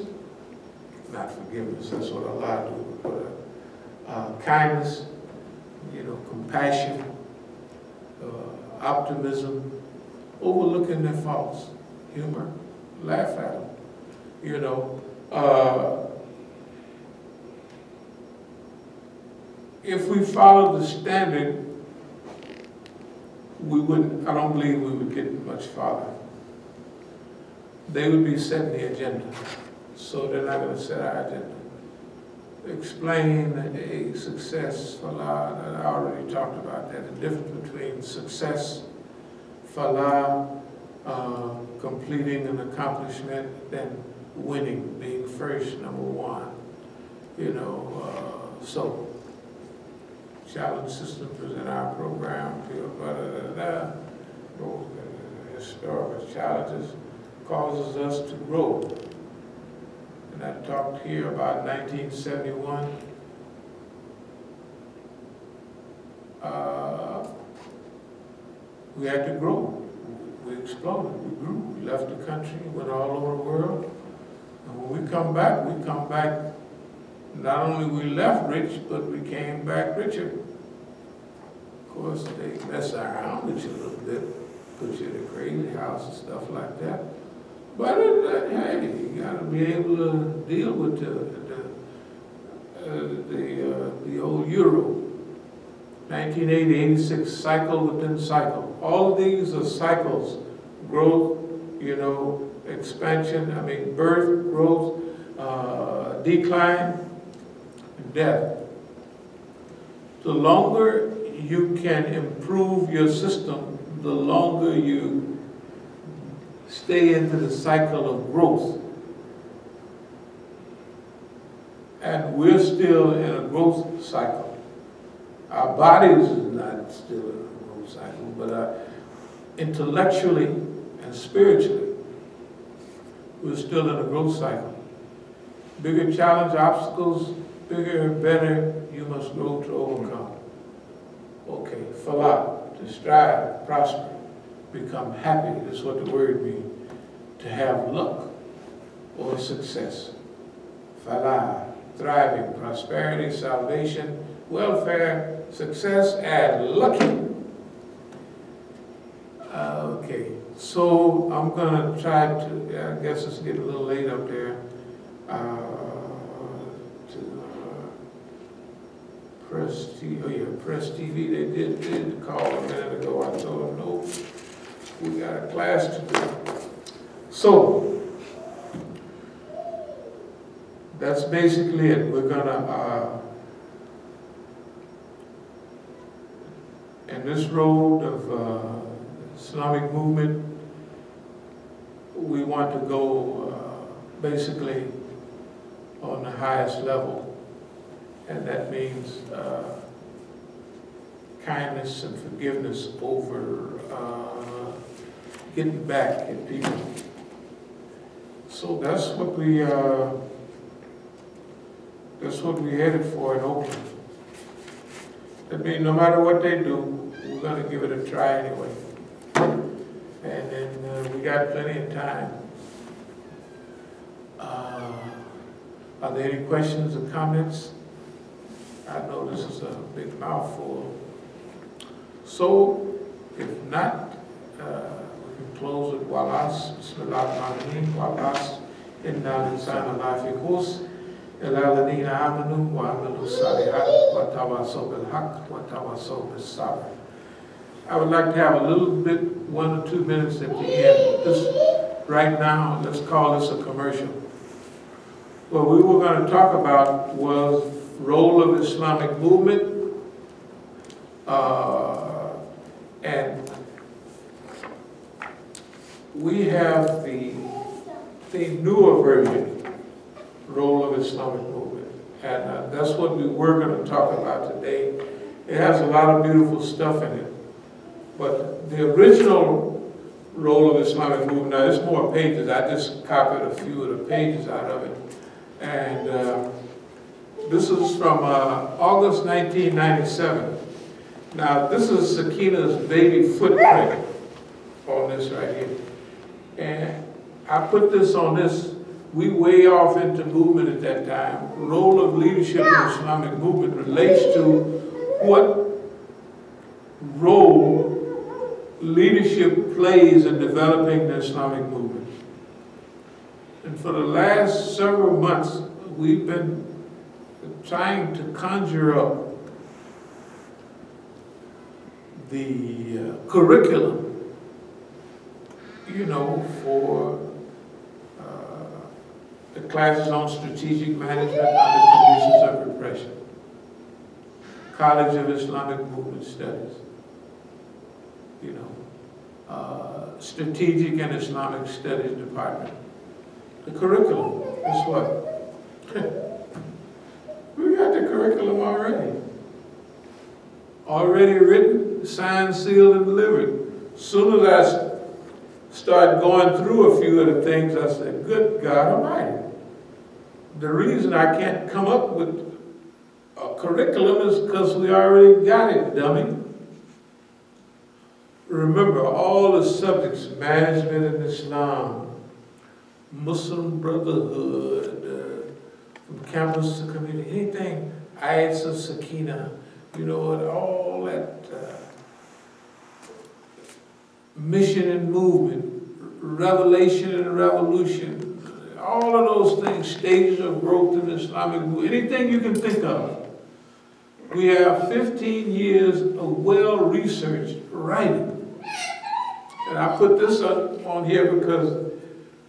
not forgiveness, that's what Allah do, but kindness, compassion, optimism, overlooking their faults, humor, laugh at them, if we followed the standard, I don't believe we would get much farther. They would be setting the agenda, so they're not going to set our agenda. explain a success falah. I already talked about that. The difference between success falah, completing an accomplishment, then winning, being first, number one. You know, so challenge system present our program, historical challenges causes us to grow. And I talked here about 1971. We had to grow. We exploded, we grew. We left the country, went all over the world. And when we come back, not only we left rich, but we came back richer. Of course, they mess around with you a little bit, put you in a crazy house and stuff like that. But hey, you got to be able to deal with the old euro. 1980, 86, cycle within cycle. All of these are cycles. Growth, you know, expansion, birth, growth, decline, death. The longer you can improve your system, the longer you stay into the cycle of growth. And we're still in a growth cycle. Our bodies is not still in a growth cycle, but intellectually and spiritually, we're still in a growth cycle. Bigger challenge, obstacles, bigger, better, you must grow to overcome. Okay, falah, to strive, prosper, become happy, that's what the word means. To have luck or success. Falah, thriving, prosperity, salvation, welfare, success, and lucky. Okay, so I'm gonna try to, I guess it's getting a little late up there, Press TV, oh yeah, Press TV, they did call a minute ago. I told them, no, we got a class to do. So, that's basically it. We're gonna, in this road of Islamic movement, we want to go basically on the highest level. And that means kindness and forgiveness over getting back at people. So that's what we headed for in Oakland. That means no matter what they do, we're going to give it a try anyway. And then we got plenty of time. Are there any questions or comments? I know this is a big mouthful. So, if not, we can close with Walas, Bismillahirrahmanirrahim, Walas, Inna Linsana Lafi Khus, Ila Ladina Amanu, Wa Amilu Salihat, Wa Tawasaw Bil Haq, Wa Tawasaw Bis Sabr. I would like to have a little bit, 1 or 2 minutes at the end. This, right now, let's call this a commercial. What we were going to talk about was role of Islamic movement, and we have the newer version, role of Islamic movement, and that's what we were going to talk about today. It has a lot of beautiful stuff in it, but the original role of Islamic movement, now there's more pages, I just copied a few of the pages out of it, and this is from August 1997. Now, this is Sakina's baby footprint on this right here. And I put this on this, we way off into movement at that time. Role of leadership in the Islamic movement relates to what role leadership plays in developing the Islamic movement. And for the last several months, we've been trying to conjure up the curriculum, you know, for the classes on strategic management under conditions of repression. College of Islamic Movement Studies. You know, Strategic and Islamic Studies Department. The curriculum, guess what? We got the curriculum already. Already written, signed, sealed, and delivered. As soon as I started going through a few of the things, I said, good God Almighty. The reason I can't come up with a curriculum is because we already got it, dummy. Remember, all the subjects, management in Islam, Muslim brotherhood, from campus to community, anything, ayats of Sakina, you know, and all that mission and movement, revelation and revolution, all of those things, stages of growth in Islamic movement, anything you can think of. We have 15 years of well-researched writing. And I put this on here because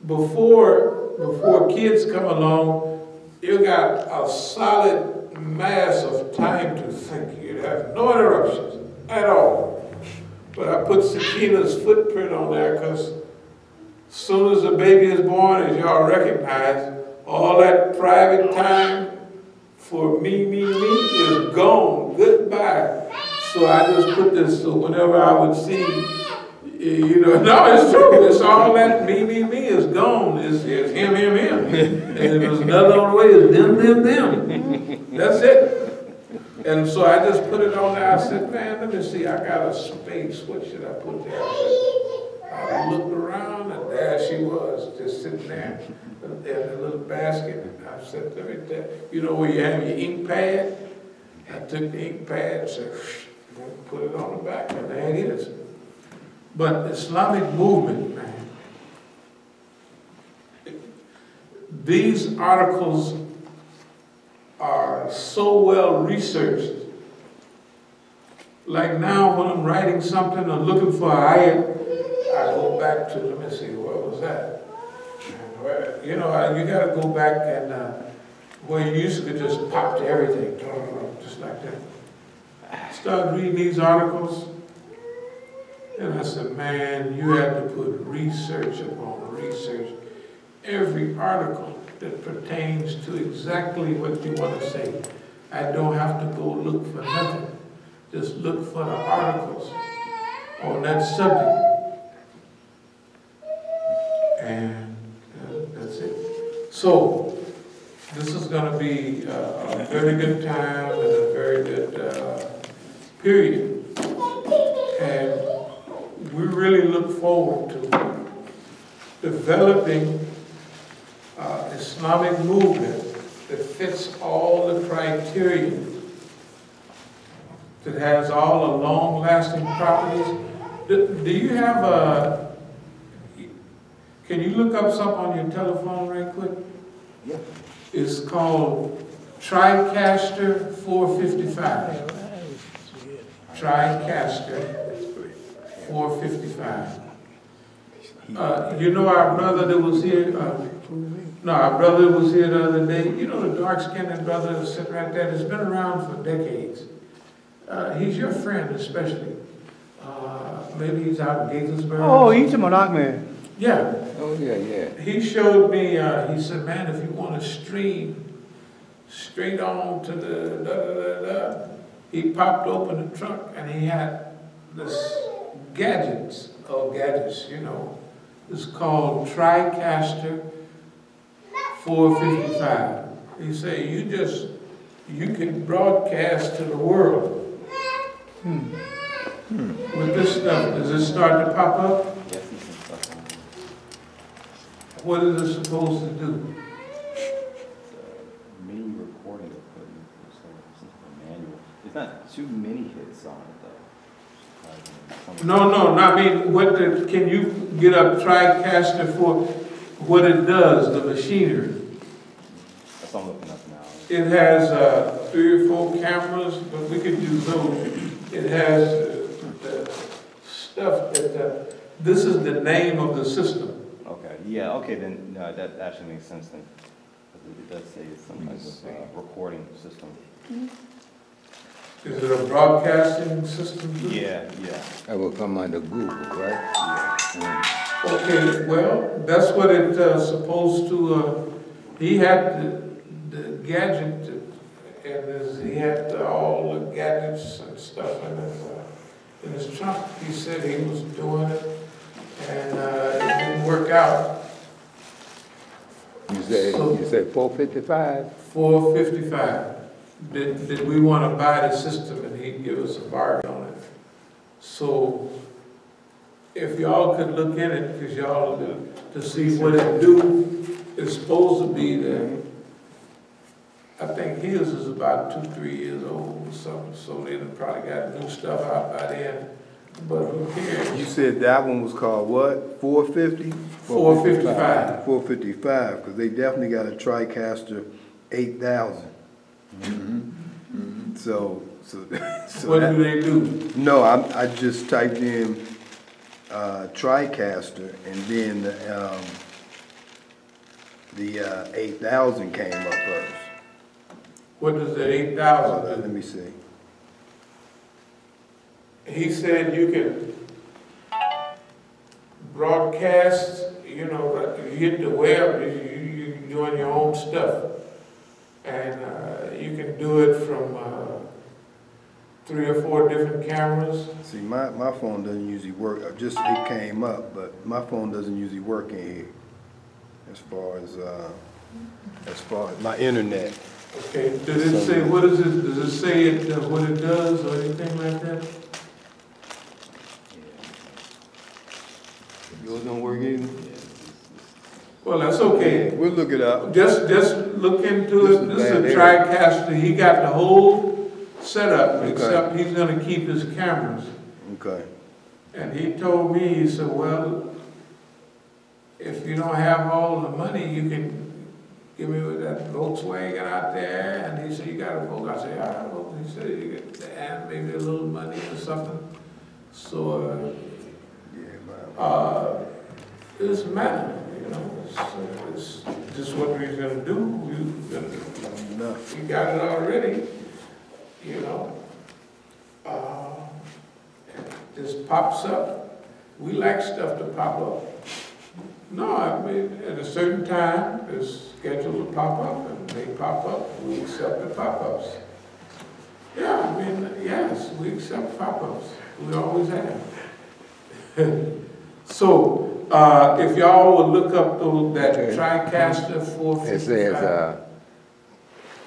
before kids come along, you got a solid mass of time to think. You have no interruptions at all. But I put Sakina's footprint on there because as soon as the baby is born, as y'all recognize, all that private time for me is gone. Goodbye. So I just put this so whenever I would see, you know, no, it's true. It's all that me is gone. It's him. And if there's another on the way, it's them. That's it. And so I just put it on there. I said, man, let me see. I got a space. What should I put there? I looked around, and there she was, just sitting there in a little basket. And I said, let me tell you know where you have your ink pad? I took the ink pad and said, put it on the back, and there it is. But Islamic movement, man, these articles are so well researched. Like now when I'm writing something or looking for an ayat, I go back to, let me see, what was that? You know, you gotta go back and where you used to just pop to everything, just like that. Start reading these articles, and I said, man, you have to put research upon research. Every article that pertains to exactly what you want to say. I don't have to go look for nothing. Just look for the articles on that subject. And that's it. So, this is going to be a very good time and a very good period. And we really look forward to developing Islamic movement that fits all the criteria, that has all the long-lasting properties. Do you have a, can you look up something on your telephone right quick? Yeah. It's called TriCaster 455. TriCaster 455. You know our brother that was here, our brother was here the other day. You know the dark-skinned brother that's sitting right there that's been around for decades. He's your friend especially. Maybe he's out in Gaithersburg. Oh, he's a Monak man. Yeah. Oh, yeah. He showed me, he said, man, if you want to stream straight on to the he popped open the trunk and he had this gadgets, you know. It's called TriCaster 455. He said, you can broadcast to the world. With this stuff, does it start to pop up? Yes, you can stuff on it. What is it supposed to do? It's a mini recording equipment. It's a manual. There's not too many hits on it though. No, I mean, can you get up TriCaster for what it does, the machinery? That's what I'm looking up now. It has 3 or 4 cameras, but we could use those. It has the stuff that, this is the name of the system. Okay, yeah, okay, then that actually makes sense then. it does say it's some type of recording system. Is it a broadcasting system? too? Yeah. That will come under Google, right? Yeah. Okay, well, that's what it's supposed to, he had the gadget, he had all the gadgets and stuff in his trunk. He said he was doing it, and it didn't work out. You said 455? 455. Did we want to buy the system, and he'd give us a bargain on it. So if y'all could look in it, because y'all, to see what it do, it's supposed to be that, I think his is about 2-3 years old or something, so they done probably got new stuff out by then, but who cares? You said that one was called what? 450? 455. 455, because they definitely got a TriCaster 8000. So What do they do? No, I just typed in TriCaster, and then the 8000 came up first. What does the 8,000 do? Let me see. He said you can broadcast, you know, you hit the web, you're doing your own stuff. And you can do it from 3 or 4 different cameras. See, my phone doesn't usually work. It came up, but my phone doesn't usually work in here. As far as my internet. Okay, does it say, what is it, does it say what it does or anything like that? Yours don't work either? Well, that's okay. We'll look it up. Just look into it. This is a TriCaster. He got the whole setup, except he's gonna keep his cameras. Okay. And he told me, he said, well, if you don't have all the money, you can give me with that Volkswagen out there. And he said, you got a Volkswagen? I said, yeah, well, he said, you get to add maybe a little money or something. So, it's a matter, you know, it's just what we're gonna do. We got it already, you know. This pops up. We like stuff to pop up. No, I mean, at a certain time, it's scheduled to pop up, and they pop up, we accept the pop-ups. Yeah, I mean, yes, we accept pop-ups. We always have. So, if y'all would look up that TriCaster 455. It says,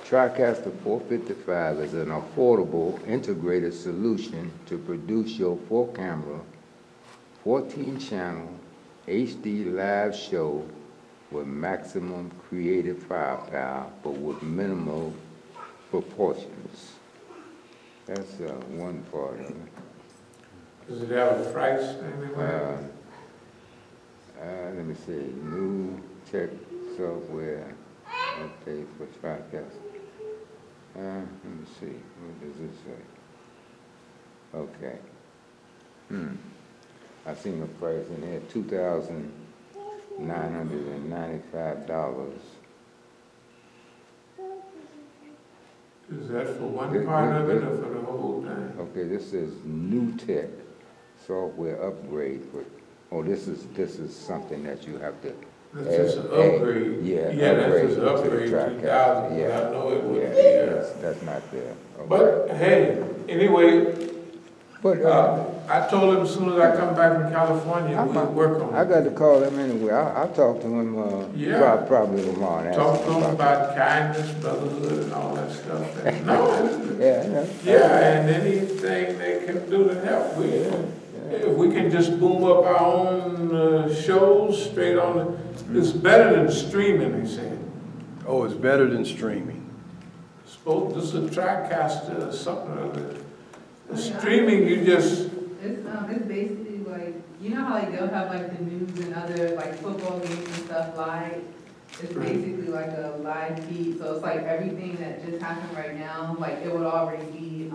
TriCaster 455 is an affordable, integrated solution to produce your 4-camera, 14-channel, HD live show with maximum creative firepower, but with minimal proportions. That's one part of it. Does it have a price anywhere? Let me see. New tech software. Okay, for TriCaster. Let me see. What does it say? Okay. I seen the price in there, $2,995. Is that for one part of it or for the whole thing? Okay, this is new tech software upgrade for. Oh, this is something that you have to. That's just an upgrade. Yeah, that's just an upgrade. 2,000. Yeah, I know it would be. that's not there. Okay. But hey, anyway. But I told him as soon as I come back from California, we'll work on it. I got to call him anyway. I'll talk to him probably tomorrow. Talk to him about kindness, brotherhood, and all that stuff. And and anything they can do to help. If we can just boom up our own shows straight on, it's better than streaming, they say. Oh, it's better than streaming. This is a TriCaster or something of it. Streaming, you just... It's basically like, you know how like they'll have like the news and other like football games and stuff live? It's basically like a live feed, so it's like everything that just happened right now, like it would already be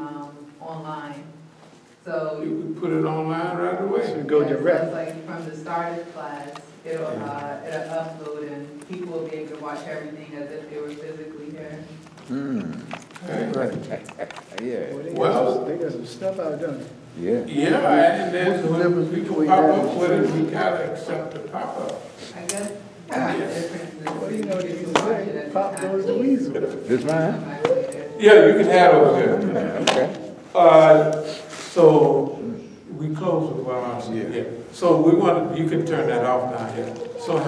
online. So you would put it online right away. So go direct. So it's like from the start of class, it'll upload and people will be able to watch everything as if they were physically here. Yeah, Well- They got some stuff out done. yeah. Yeah, and then What's the when difference we can between pop that up and with it, streaming? we gotta accept the pop-up. I guess the difference is Well, you know what you you get to watch it say, as pop it goes the happens. weasel. This mine? Yeah, you can have those there. Okay. So, we close with, well, yeah. So we want, you can turn that off now, yeah. So how